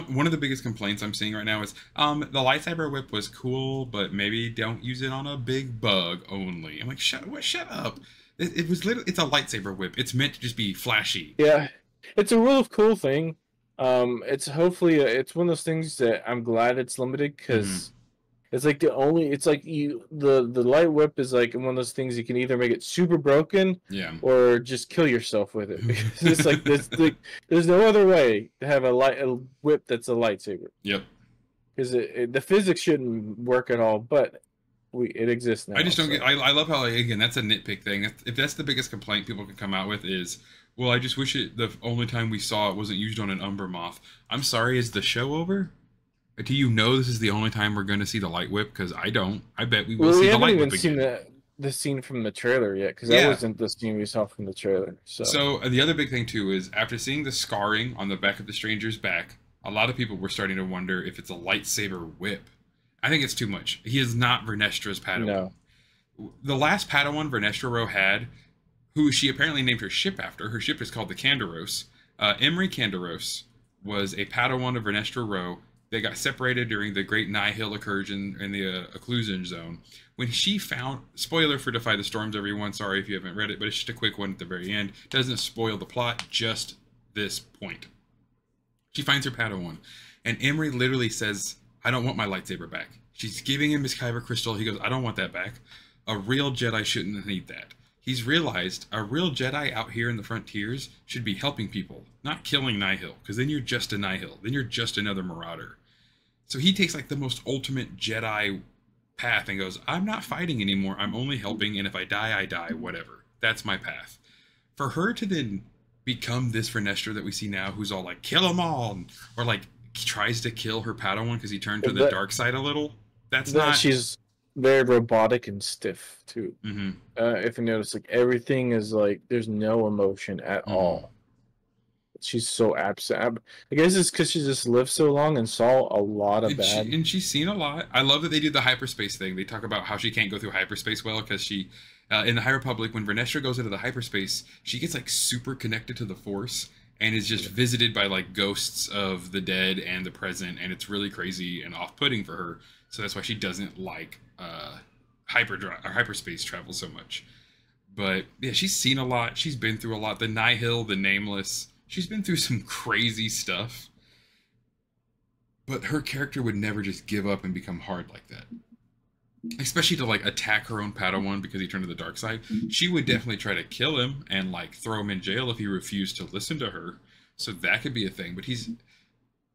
One of the biggest complaints I'm seeing right now is the lightsaber whip was cool, but maybe don't use it on a big bug only. I'm like, shut up. It was literally, it's a lightsaber whip. It's meant to just be flashy. Yeah, it's a real cool thing. It's hopefully it's one of those things that I'm glad it's limited because it's like the light whip is like one of those things you can either make it super broken, or just kill yourself with it. Because it's like there's no other way to have a whip that's a lightsaber. Yep. Because the physics shouldn't work at all, but it exists now. I just don't get. I love how, again, that's a nitpick thing. If that's the biggest complaint people can come out with is, well, I just wish the only time we saw it wasn't used on an Umber Moth. I'm sorry, is the show over? Do you know this is the only time we're going to see the light whip? Because I don't. I bet we will see the light whip again. We haven't even seen the scene from the trailer yet, because that wasn't the scene we saw from the trailer. So the other big thing, too, is after seeing the scarring on the back of the stranger's back, a lot of people were starting to wonder if it's a lightsaber whip. I think it's too much. He is not Vernestra's Padawan. No. The last Padawan Vernestra Rwoh had, who she apparently named her ship after. Her ship is called the Kandaros. Emery Kandaros was a Padawan of Vernestra Rwoh. They got separated during the Great Nihil incursion in the Occlusion Zone. When she found... Spoiler for Defy the Storms, everyone. Sorry if you haven't read it, but it's just a quick one at the very end. Doesn't spoil the plot, just this point. She finds her Padawan. And Emery literally says, I don't want my lightsaber back. She's giving him his Kyber crystal. He goes, I don't want that back. A real Jedi shouldn't need that. He's realized a real Jedi out here in the frontiers should be helping people, not killing Nihil, because then you're just a Nihil. Then you're just another Marauder. So he takes like the most ultimate Jedi path and goes, I'm not fighting anymore. I'm only helping, and if I die, I die. Whatever. That's my path. For her to then become this Vernestra that we see now, who's all like, kill them all, or like tries to kill her Padawan because he turned to the dark side a little. She's very robotic and stiff too. If you notice, like everything is like there's no emotion at all. she's so absent. I guess it's because she just lived so long and saw a lot of bad. And she's seen a lot. I love that they do the hyperspace thing. They talk about how she can't go through hyperspace well because she, in the High Republic, when Vernestra goes into the hyperspace, she gets like super connected to the Force and is just visited by like ghosts of the dead and the present, and it's really crazy and off-putting for her. So that's why she doesn't like hyperspace travel so much. But yeah, she's seen a lot. She's been through a lot. The Nihil, the Nameless. She's been through some crazy stuff. But her character would never just give up and become hard like that. Especially to like attack her own Padawan because he turned to the dark side. She would definitely try to kill him and like throw him in jail if he refused to listen to her. So that could be a thing. But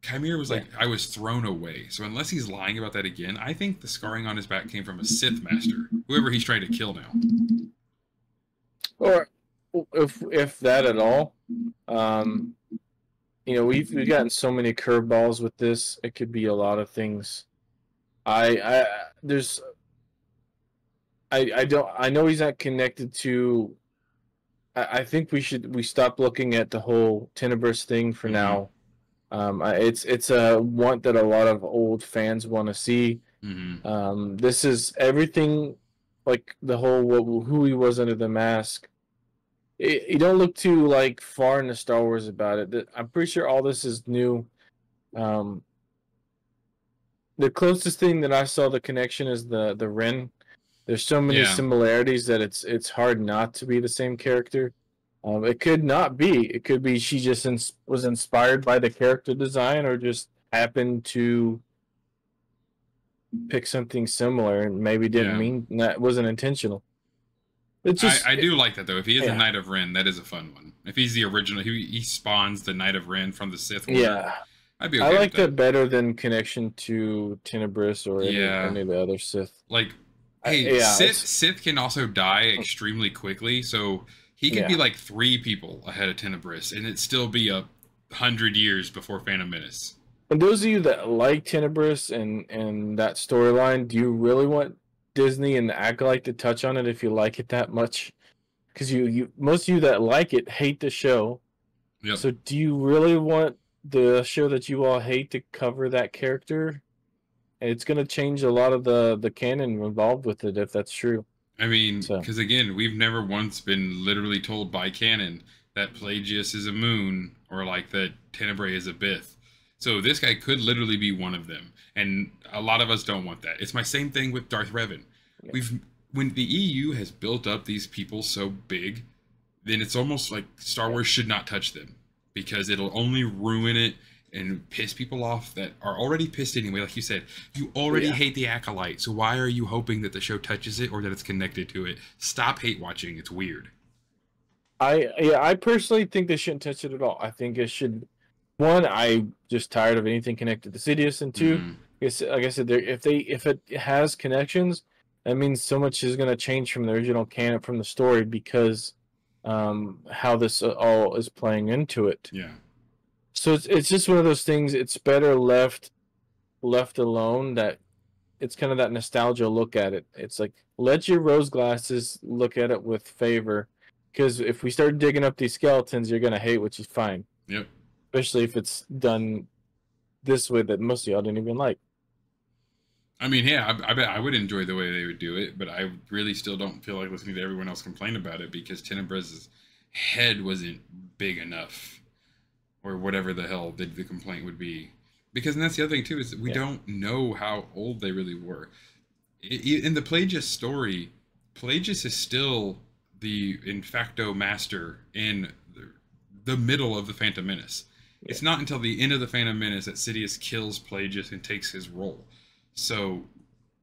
Chimera was like, I was thrown away. So unless he's lying about that again, I think the scarring on his back came from a Sith master, whoever he's trying to kill now. Or if that at all, you know, we've gotten so many curveballs with this. It could be a lot of things. I know he's not connected to. I think we stop looking at the whole Tenebris thing for now. It's a want that a lot of old fans want to see. This is everything, like the whole who he was under the mask. You don't look too like far into Star Wars about it. I'm pretty sure all this is new. The closest thing that I saw the connection is the Ren. There's so many similarities that it's hard not to be the same character. It could not be. It could be she just was inspired by the character design, or just happened to pick something similar and maybe didn't mean that, wasn't intentional. It's just, I do like that though. If he is a Knight of Ren, that is a fun one. If he's the original, he spawns the Knight of Ren from the Sith Order. Yeah, I'd be okay I like with that better than connection to Tenebris or any of the other Sith. Like, hey, Sith can also die extremely quickly, so he could be like 3 people ahead of Tenebris, and it'd still be 100 years before Phantom Menace. And those of you that like Tenebris and that storyline, do you really want Disney and the Acolyte to touch on it if you like it that much? Because you most of you that like it hate the show. So do you really want the show that you all hate to cover that character? And it's going to change a lot of the canon involved with it if that's true. I mean, because again, we've never once been literally told by canon that Pelagius is a moon or like that Tenebrae is a Bith. So this guy could literally be one of them, and a lot of us don't want that. It's my same thing with Darth Revan. When the EU has built up these people so big, then it's almost like Star Wars should not touch them, because it'll only ruin it and piss people off that are already pissed anyway. Like you said, you already hate the Acolyte, so why are you hoping that the show touches it or that it's connected to it? Stop hate watching. It's weird. I personally think they shouldn't touch it at all. I think it should. One, I'm just tired of anything connected to Sidious, and two, like I said, if it has connections, that means so much is going to change from the original canon, from the story, because how this all is playing into it. Yeah. So it's just one of those things. It's better left alone. That it's kind of that nostalgia look at it. It's like, let your rose glasses look at it with favor, because if we start digging up these skeletons, you're gonna hate, which is fine. Yep. Especially if it's done this way that most of y'all didn't even like. I mean, yeah, I bet I would enjoy the way they would do it, but I really still don't feel like listening to everyone else complain about it, because Tenebris's head wasn't big enough, or whatever the hell the complaint would be. Because, and that's the other thing too, is that we don't know how old they really were. In the Pelagius story, Pelagius is still the in facto master in the middle of the Phantom Menace. It's not until the end of the Phantom Menace that Sidious kills Pelagius and takes his role. So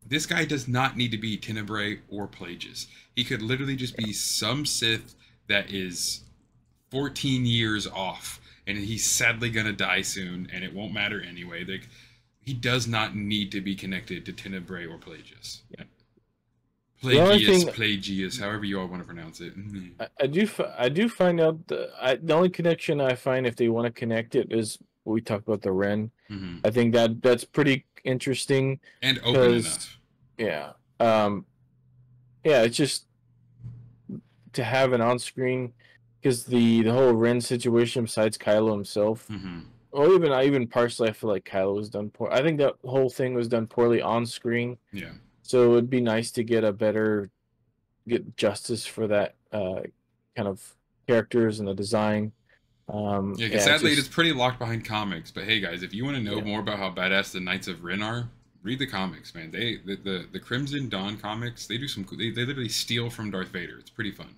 this guy does not need to be Tenebrae or Pelagius. He could literally just be some Sith that is 14 years off, and he's sadly gonna die soon, and it won't matter anyway. Like, he does not need to be connected to Tenebrae or Pelagius. Pelagius, however you all want to pronounce it. I do find out the only connection I find, if they want to connect it, is we talked about the Ren. I think that's pretty interesting and open enough. Yeah, it's just to have an on-screen, because the whole Ren situation, besides Kylo himself, or even partially, I feel like Kylo was done poor. I think that whole thing was done poorly on screen. Yeah. So it'd be nice to get get justice for that kind of characters and the design. Yeah, because sadly it's pretty locked behind comics. But hey, guys, if you want to know more about how badass the Knights of Ren are, read the comics, man. The Crimson Dawn comics, they do some. They literally steal from Darth Vader. It's pretty fun.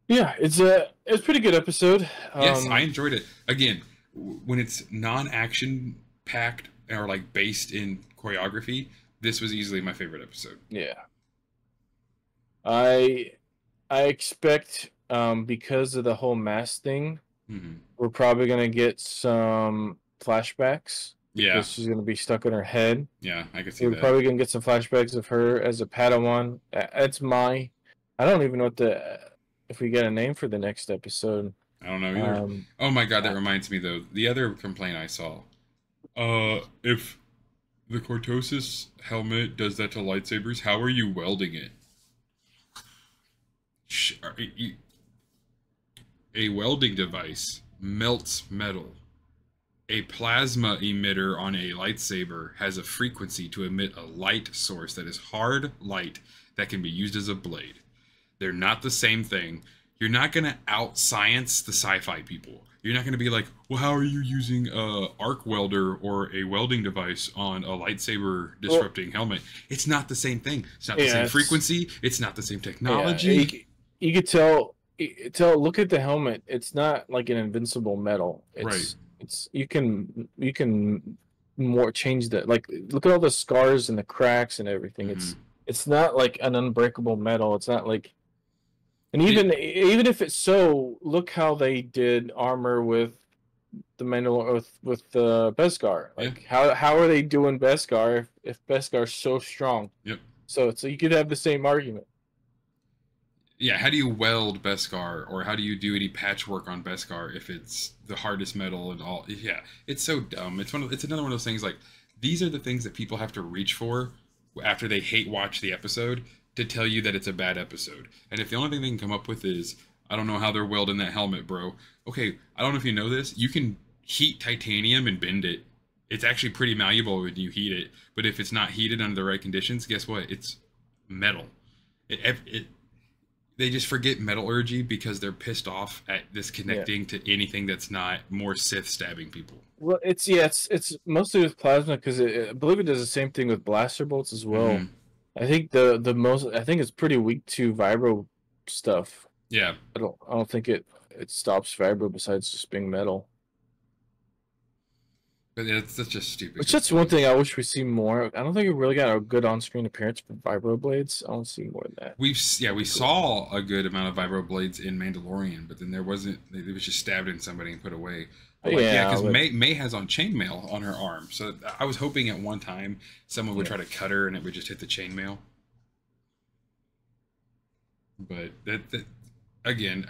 Yeah, it's pretty good episode. Yes, I enjoyed it. Again, when it's non-action packed or like based in choreography, this was easily my favorite episode. Yeah. I expect because of the whole mask thing, we're probably gonna get some flashbacks. Yeah, because she's gonna be stuck in her head. Yeah, I can see that. We're probably gonna get some flashbacks of her as a Padawan. I don't even know if we get a name for the next episode. I don't know either. Oh my god, that reminds me though. The other complaint I saw, if the Cortosis helmet does that to lightsabers, how are you welding it? A welding device melts metal. A plasma emitter on a lightsaber has a frequency to emit a light source that is hard light that can be used as a blade. They're not the same thing. You're not going to out-science the sci-fi people. You're not going to be like, well, how are you using a arc welder or a welding device on a lightsaber disrupting helmet? It's not the same thing. It's not the same frequency. It's not the same technology. You could tell, look at the helmet. It's not like an invincible metal. You can more change that. Like, look at all the scars and the cracks and everything. It's not like an unbreakable metal. It's not like, and even if it's so, look how they did armor with the Mandalorian with the Beskar. Like, how are they doing Beskar if Beskar's so strong? Yep. So you could have the same argument. Yeah, how do you weld Beskar, or how do you do any patchwork on Beskar if it's the hardest metal and all? Yeah, it's so dumb. It's another one of those things, like, these are the things that people have to reach for after they hate watch the episode to tell you that it's a bad episode. And if the only thing they can come up with is, I don't know how they're welding that helmet, bro. Okay, I don't know if you know this. You can heat titanium and bend it. It's actually pretty malleable when you heat it. But if it's not heated under the right conditions, guess what? It's metal. They just forget metallurgy because they're pissed off at this connecting to anything that's not more Sith stabbing people. Well, it's mostly with plasma because I believe it does the same thing with blaster bolts as well. I think I think it's pretty weak to vibro stuff. Yeah. I don't think it stops vibro besides just being metal. But that's just stupid. Which that's one thing I wish we see more. I don't think we really got a good on-screen appearance for vibro blades. I don't see more than that. We saw a good amount of vibro blades in Mandalorian, but then there wasn't. It was just stabbed in somebody and put away. Because May has on chainmail on her arm, so I was hoping at one time someone would try to cut her and it would just hit the chainmail. But again,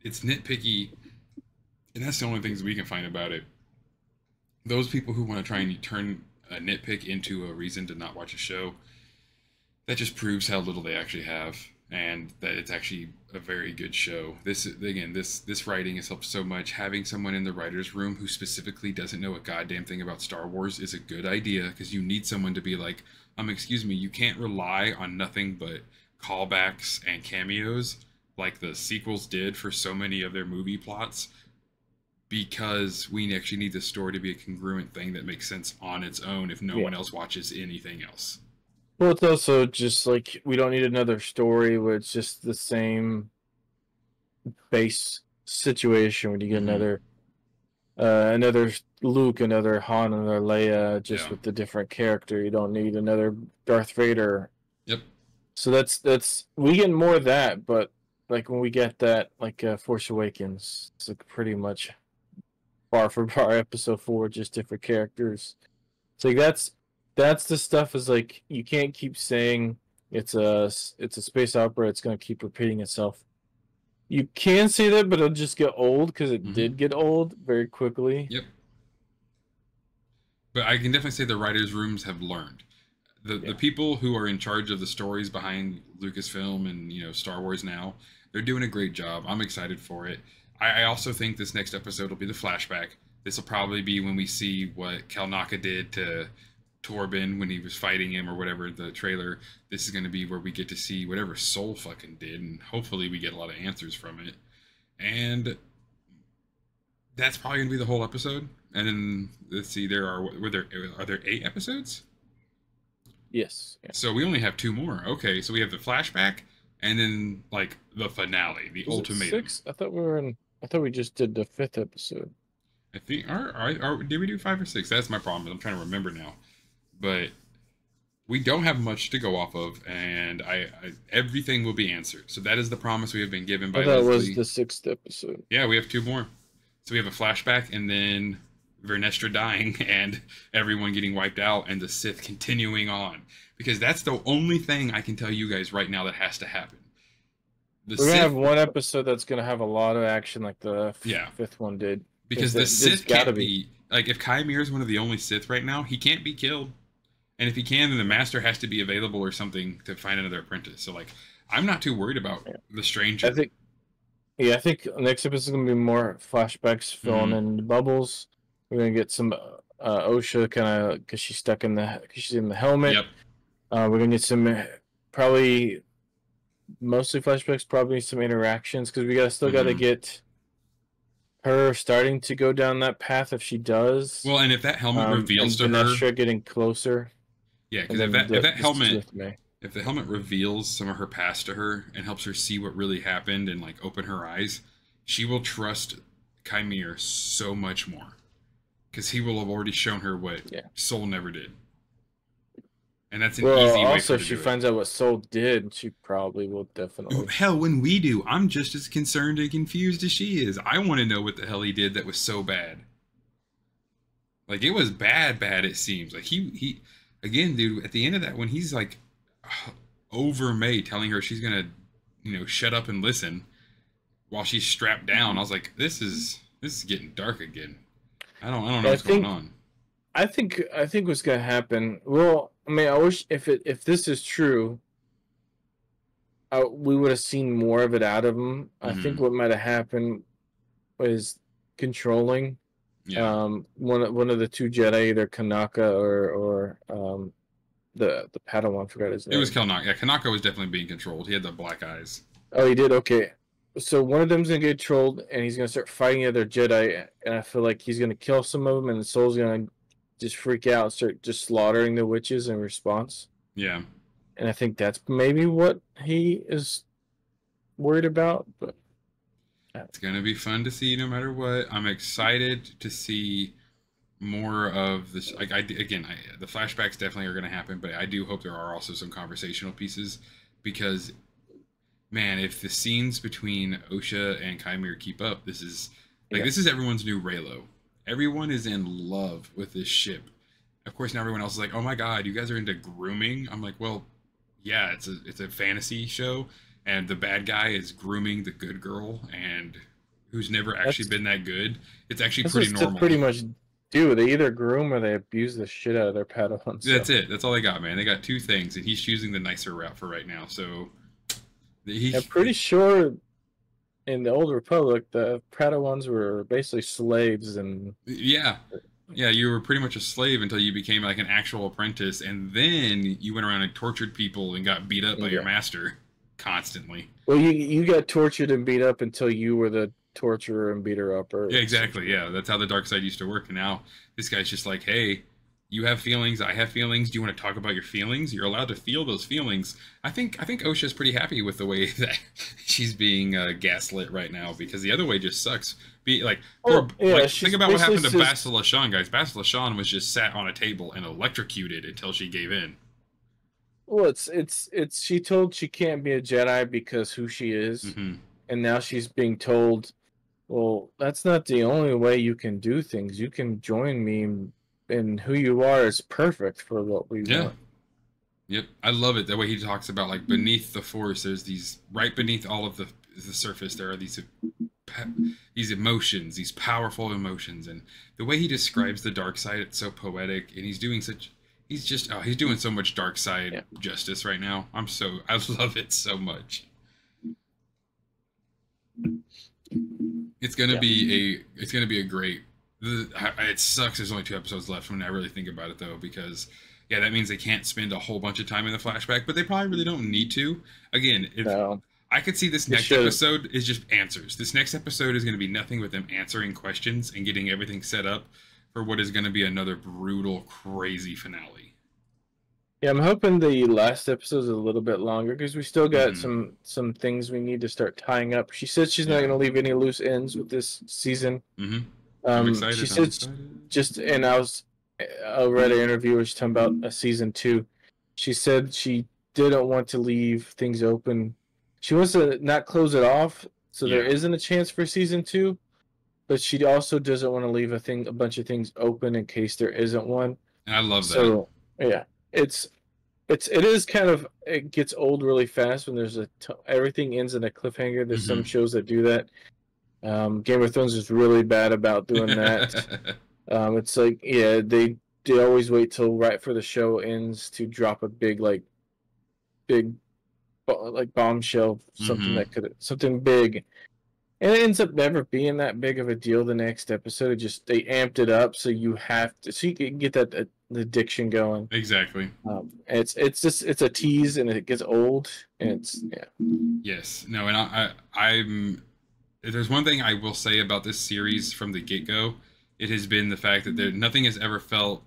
it's nitpicky, and that's the only things we can find about it. Those people who want to try and turn a nitpick into a reason to not watch a show, that just proves how little they actually have, and that it's actually a very good show. This writing has helped so much. Having someone in the writer's room who specifically doesn't know a goddamn thing about Star Wars is a good idea, because you need someone to be like, excuse me, you can't rely on nothing but callbacks and cameos like the sequels did for so many of their movie plots, because we actually need the story to be a congruent thing that makes sense on its own if no one else watches anything else. Well, it's also just like, we don't need another story where it's just the same base situation when you get another Luke, another Han, another Leia, just with a different character. You don't need another Darth Vader. Yep. So we get more of that, but like when we get that, like Force Awakens, it's like pretty much bar for bar episode 4, just different characters. So like that's the stuff, is like, you can't keep saying it's a space opera, it's going to keep repeating itself. You can say that, but it'll just get old, because it did get old very quickly. Yep. But I can definitely say the writers' rooms have learned. the people who are in charge of the stories behind Lucasfilm and Star Wars now, they're doing a great job. I'm excited for it. I also think this next episode will be the flashback. This will probably be when we see what Kalnaka did to Torben when he was fighting him or whatever. The trailer. This is going to be where we get to see whatever Soul fucking did, and hopefully we get a lot of answers from it. And that's probably going to be the whole episode. And then let's see, are there 8 episodes? Yes. Yeah. So we only have 2 more. Okay, so we have the flashback and then like the finale, the ultimatum. 6? I thought we just did the 5th episode. I think did we do 5 or 6? That's my problem. I'm trying to remember now. But we don't have much to go off of, and everything will be answered. So that is the promise we have been given by Leslie. That was the 6th episode. Yeah, we have 2 more. So we have a flashback, and then Vernestra dying, and everyone getting wiped out, and the Sith continuing on. Because that's the only thing I can tell you guys right now that has to happen. We're going to have one episode that's going to have a lot of action like the 5th one did. Because the Sith can't be... Like, if Kymir is one of the only Sith right now, he can't be killed. And if he can, then the Master has to be available or something to find another apprentice. So, like, I'm not too worried about the Stranger. I think next episode is going to be more flashbacks filling in the bubbles. We're going to get some Osha kind of... Because she's in the helmet. Yep. We're going to get some... Probably... Mostly flashbacks, probably some interactions. Because we still got to get... her starting to go down that path if she does. Well, and if that helmet reveals to her, getting closer. Yeah, because if the helmet reveals some of her past to her and helps her see what really happened and like open her eyes, she will trust Kymir so much more, because he will have already shown her what Soul never did. And that's an easy way for her to do it. Also, if she finds out what Soul did, she probably will definitely... Hell, when we do, I'm just as concerned and confused as she is. I want to know what the hell he did that was so bad. Like, it was bad, it seems. Like, he again, dude, at the end of that, when he's, like, over May, telling her she's gonna, shut up and listen while she's strapped down, I was like, this is getting dark again. I don't know what's going on. I think what's gonna happen... Well... I mean, I wish if this is true, we would have seen more of it out of him. I think what might have happened was controlling. Yeah. One of the 2 Jedi, either Kanaka or the Padawan. I forgot his name. It was Kanaka. Yeah, Kanaka was definitely being controlled. He had the black eyes. Oh, he did. Okay. So one of them's gonna get controlled, and he's gonna start fighting the other Jedi, and I feel like he's gonna kill some of them, and the Soul's gonna just freak out and start just slaughtering the witches in response. Yeah. And I think that's maybe what he is worried about. But it's going to be fun to see no matter what. I'm excited to see more of this. Like, the flashbacks definitely are going to happen, but I do hope there are also some conversational pieces, because, man, if the scenes between Osha and Kymir keep up, this is everyone's new Reylo. Everyone is in love with this ship. Of course, now everyone else is like, "Oh my god, you guys are into grooming." I'm like, "Well, yeah, it's a fantasy show, and the bad guy is grooming the good girl, and who's never actually been that good. It's actually pretty normal." Pretty much do. They either groom or they abuse the shit out of their Padawans. That's it. That's all they got, man. They got 2 things, and he's choosing the nicer route for right now. So I'm pretty sure. In the Old Republic, the Padawans were basically slaves, and yeah, you were pretty much a slave until you became like an actual apprentice, and then you went around and tortured people and got beat up by your master constantly. Well, you got tortured and beat up until you were the torturer and beater upper. Yeah, exactly. Yeah, that's how the dark side used to work. And now this guy's just like, hey, you have feelings, I have feelings. Do you want to talk about your feelings? You're allowed to feel those feelings. I think Osha's pretty happy with the way that she's being gaslit right now, because the other way just sucks. Think about what happened to Bastila Shan, guys. Bastila Shan was just sat on a table and electrocuted until she gave in. Well, it's she told she can't be a Jedi because who she is, and now she's being told, well, that's not the only way you can do things. You can join me. And who you are is perfect for what we want. Yep, I love it. The way he talks about, like, beneath the Force, there's these, right beneath all of the surface, there are these emotions, these powerful emotions. And the way he describes the dark side, it's so poetic. And he's He's just he's doing so much dark side Yeah. justice right now. I love it so much. Yeah. It's gonna be a great. It sucks. There's only 2 episodes left when I really think about it though, because yeah, that means they can't spend a whole bunch of time in the flashback, but they probably really don't need to. Again, if No. I could see this They next should. episode is just answers. This next episode is going to be nothing but them answering questions and getting everything set up for what is going to be another brutal, crazy finale. Yeah, I'm hoping the last episode is a little bit longer because we still got Mm-hmm. some things we need to start tying up. She said she's not Yeah. going to leave any loose ends with this season. Mm-hmm. She I'm said excited. just, and I read an interview where she's talking about a season 2. She said she didn't want to leave things open. She wants to not close it off, so there Yeah. isn't a chance for season 2. But she also doesn't want to leave a bunch of things open in case there isn't one. And I love that. So yeah, it is kind of, it gets old really fast when there's everything ends in a cliffhanger. There's some Mm-hmm. shows that do that. Game of Thrones is really bad about doing that. It's like, yeah, they always wait till right for the show ends to drop a big like bombshell, something Mm-hmm. that could something big, and it ends up never being that big of a deal. The next episode, it just they amped it up so you can get that addiction going. Exactly. It's just it's a tease and it gets old and it's yeah. Yes. No, and I'm. If there's one thing I will say about this series from the get go, it has been the fact that nothing has ever felt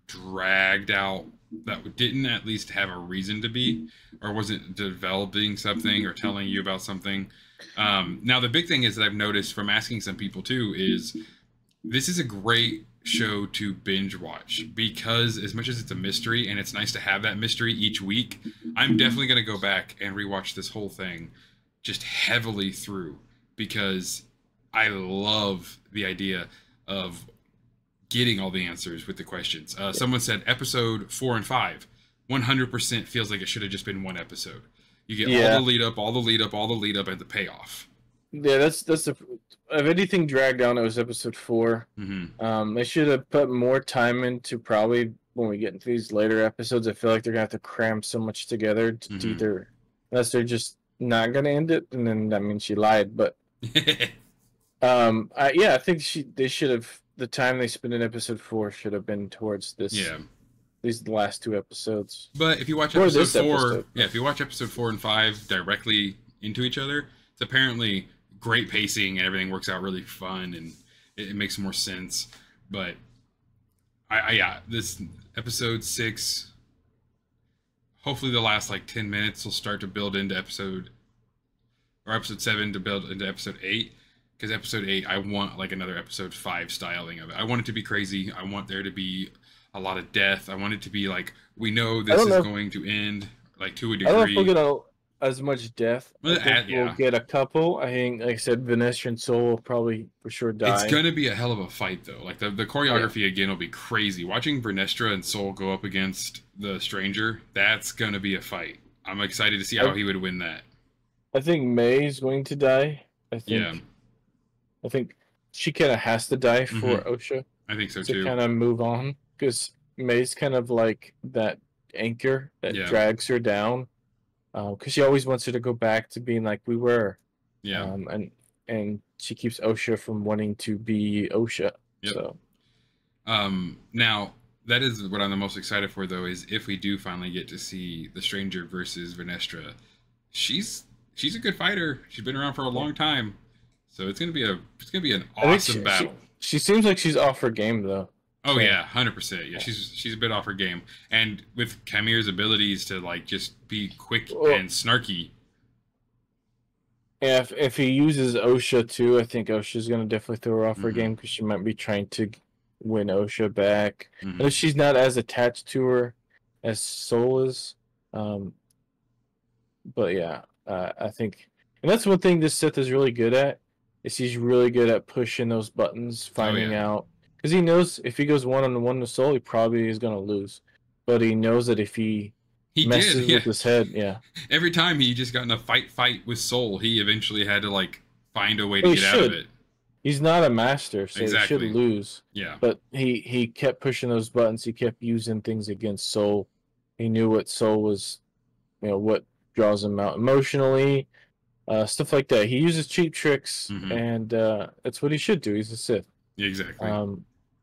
dragged out that didn't at least have a reason to be, or wasn't developing something or telling you about something. Now, the big thing is that I've noticed from asking some people too is this is a great show to binge watch because as much as it's a mystery and it's nice to have that mystery each week, I'm definitely going to go back and rewatch this whole thing just heavily through because I love the idea of getting all the answers with the questions. Someone said episode 4 and 5 100% feels like it should have just been one episode. You get all the Yeah. lead up, all the lead up, all the lead up, and the payoff. Yeah, that's the if anything dragged down, it was episode 4. Mm-hmm. They should have put more time into probably when we get into these later episodes. I feel like they're gonna have to cram so much together to Mm-hmm. either, unless they're just not gonna end it, and then I mean she lied. But yeah, I think they should have the time they spent in episode 4 should have been towards Yeah. these last 2 episodes. But if you watch Or episode this four, episode. yeah, if you watch episode 4 and 5 directly into each other, it's apparently great pacing and everything works out really fun and it makes more sense. But yeah, this episode 6, hopefully the last like 10 minutes will start to build into episode 7 to build into episode 8. Because episode 8, I want like another episode 5 styling of it. I want it to be crazy. I want there to be a lot of death. I want it to be like we know this is going to end like to a degree. I don't know if we'll get as much death. Well, I think we'll get a couple. I think, like I said, Vanessa and Soul will probably for sure die. It's gonna be a hell of a fight though. Like the choreography again will be crazy. Watching Vernestra and Soul go up against the Stranger, that's gonna be a fight. I'm excited to see how he would win that. I think May's going to die. I think she kind of has to die for Osha. I think so to too. kind of move on because May's kind of like that anchor that drags her down. Because she always wants her to go back to being like we were. Yeah. And she keeps Osha from wanting to be Osha. Yep. So. Now that is what I'm the most excited for though is if we do finally get to see the Stranger versus Vernestra. She's a good fighter. She's been around for a long time. So it's gonna be an awesome battle. She seems like she's off her game though. Oh so. Yeah, 100%. Yeah, she's a bit off her game, and with Kamir's abilities to like just be quick and snarky. Yeah, if he uses Osha too, I think Osha's gonna definitely throw her off her game because she might be trying to win Osha back. And she's not as attached to her as Soul is. But yeah, I think, and that's one thing this Sith is really good at. Is he's really good at pushing those buttons, finding out, because he knows if he goes 1-on-1 with Soul, he probably is gonna lose. But he knows that if he messes with his head, every time he just got in a fight with Soul, he eventually had to like find a way to get out of it. He's not a master, so Exactly. he should lose. Yeah. But he kept pushing those buttons. He kept using things against Soul. He knew what Soul was, what draws him out emotionally, stuff like that. He uses cheap tricks, and that's what he should do. He's a Sith. Exactly.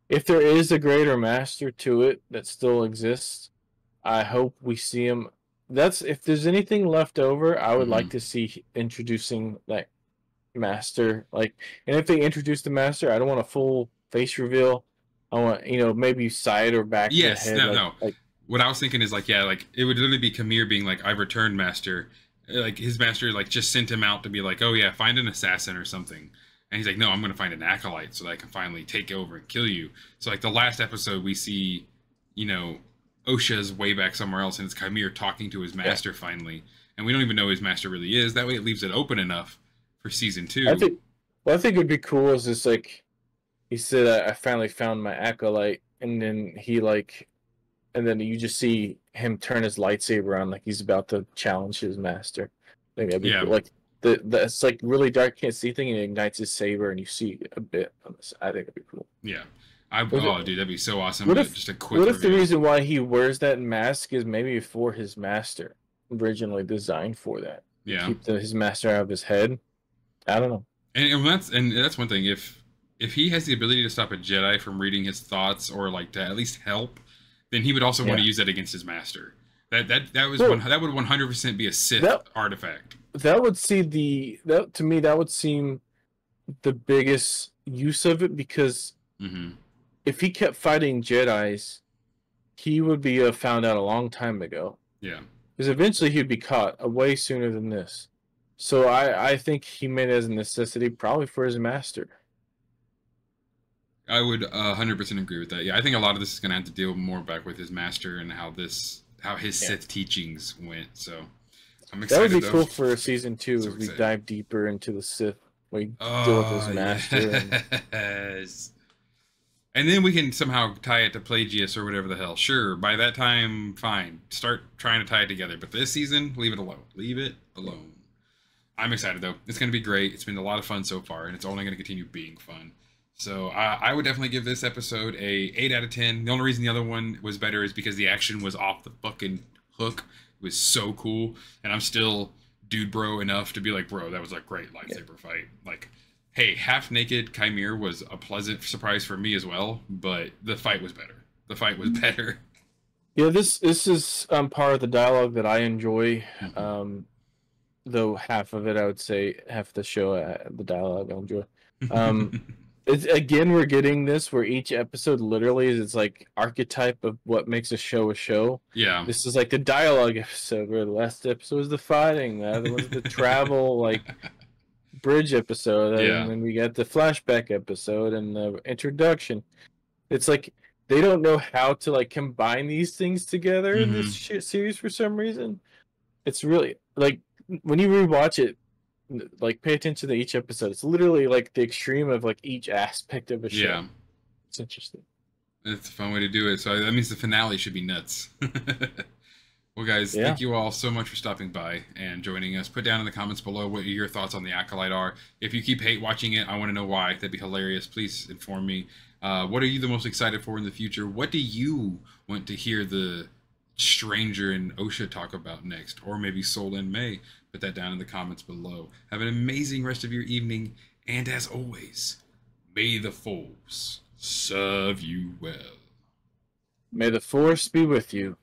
If there is a greater master to it that still exists, I hope we see him. If there's anything left over, I would like to see introducing that master. And if they introduce the master, I don't want a full face reveal. I want, maybe side or back of the head. No. What I was thinking is it would literally be Kamir being like, "I've returned, master." Like his master just sent him out to be like, "Oh yeah, find an assassin or something." And he's like, "No, I'm going to find an acolyte so that I can finally take over and kill you." So the last episode we see, Osha's way back somewhere else, and it's Kamir talking to his master finally, and we don't even know who his master really is. That way, it leaves it open enough for season 2. I think it'd be cool is just he said, "I finally found my acolyte," and then and then you just see him turn his lightsaber on like he's about to challenge his master. I think that'd be cool. That's really dark, can't see thing, and it ignites his saber, and you see a bit on this. I think it'd be cool. Yeah. Dude, that'd be so awesome. What if the reason why he wears that mask is maybe for his master, originally designed for that? Yeah. Keep his master out of his head. I don't know. And that's one thing. If he has the ability to stop a Jedi from reading his thoughts or to at least help, then he would also want to use that against his master. That would 100% be a Sith artifact. That would to me that would seem the biggest use of it, because if he kept fighting Jedis, he would be found out a long time ago. Yeah. Because eventually he'd be caught way sooner than this. So I think he made it as a necessity, probably for his master. I would 100% agree with that. Yeah, I think a lot of this is going to have to deal more back with his master and how his Sith teachings went. So I'm excited. That would be cool for season 2 as we dive deeper into the Sith. We deal with his master. Yes. And then we can somehow tie it to Plagius or whatever the hell. Sure, by that time, fine. Start trying to tie it together. But this season, leave it alone. Leave it alone. I'm excited, though. It's going to be great. It's been a lot of fun so far, and it's only going to continue being fun. So I would definitely give this episode a 8 out of 10. The only reason the other one was better is because the action was off the fucking hook. It was so cool. And I'm still dude bro enough to be like, bro, that was a great lightsaber fight. Hey, half-naked Chimere was a pleasant surprise for me as well, but the fight was better. Yeah, this is part of the dialogue that I enjoy. Though half of it, I would say, half the show, the dialogue I enjoy. Again, we're getting this where each episode literally is archetype of what makes a show a show. Yeah. This is the dialogue episode, where the last episode was the fighting, the other was the travel, bridge episode, and then we got the flashback episode and the introduction. It's they don't know how to combine these things together in this series for some reason. It's really when you rewatch it, pay attention to each episode. It's literally the extreme of each aspect of a show. Yeah. It's interesting. It's a fun way to do it. So that means the finale should be nuts. Well, guys, thank you all so much for stopping by and joining us. Put down in the comments below what your thoughts on the Acolyte are. If you keep hate watching it, I want to know why. That'd be hilarious. Please inform me. What are you the most excited for in the future? What do you want to hear the Stranger and Osha talk about next? Or maybe Soul and May? Put that down in the comments below. Have an amazing rest of your evening. And as always, may the Force serve you well. May the Force be with you.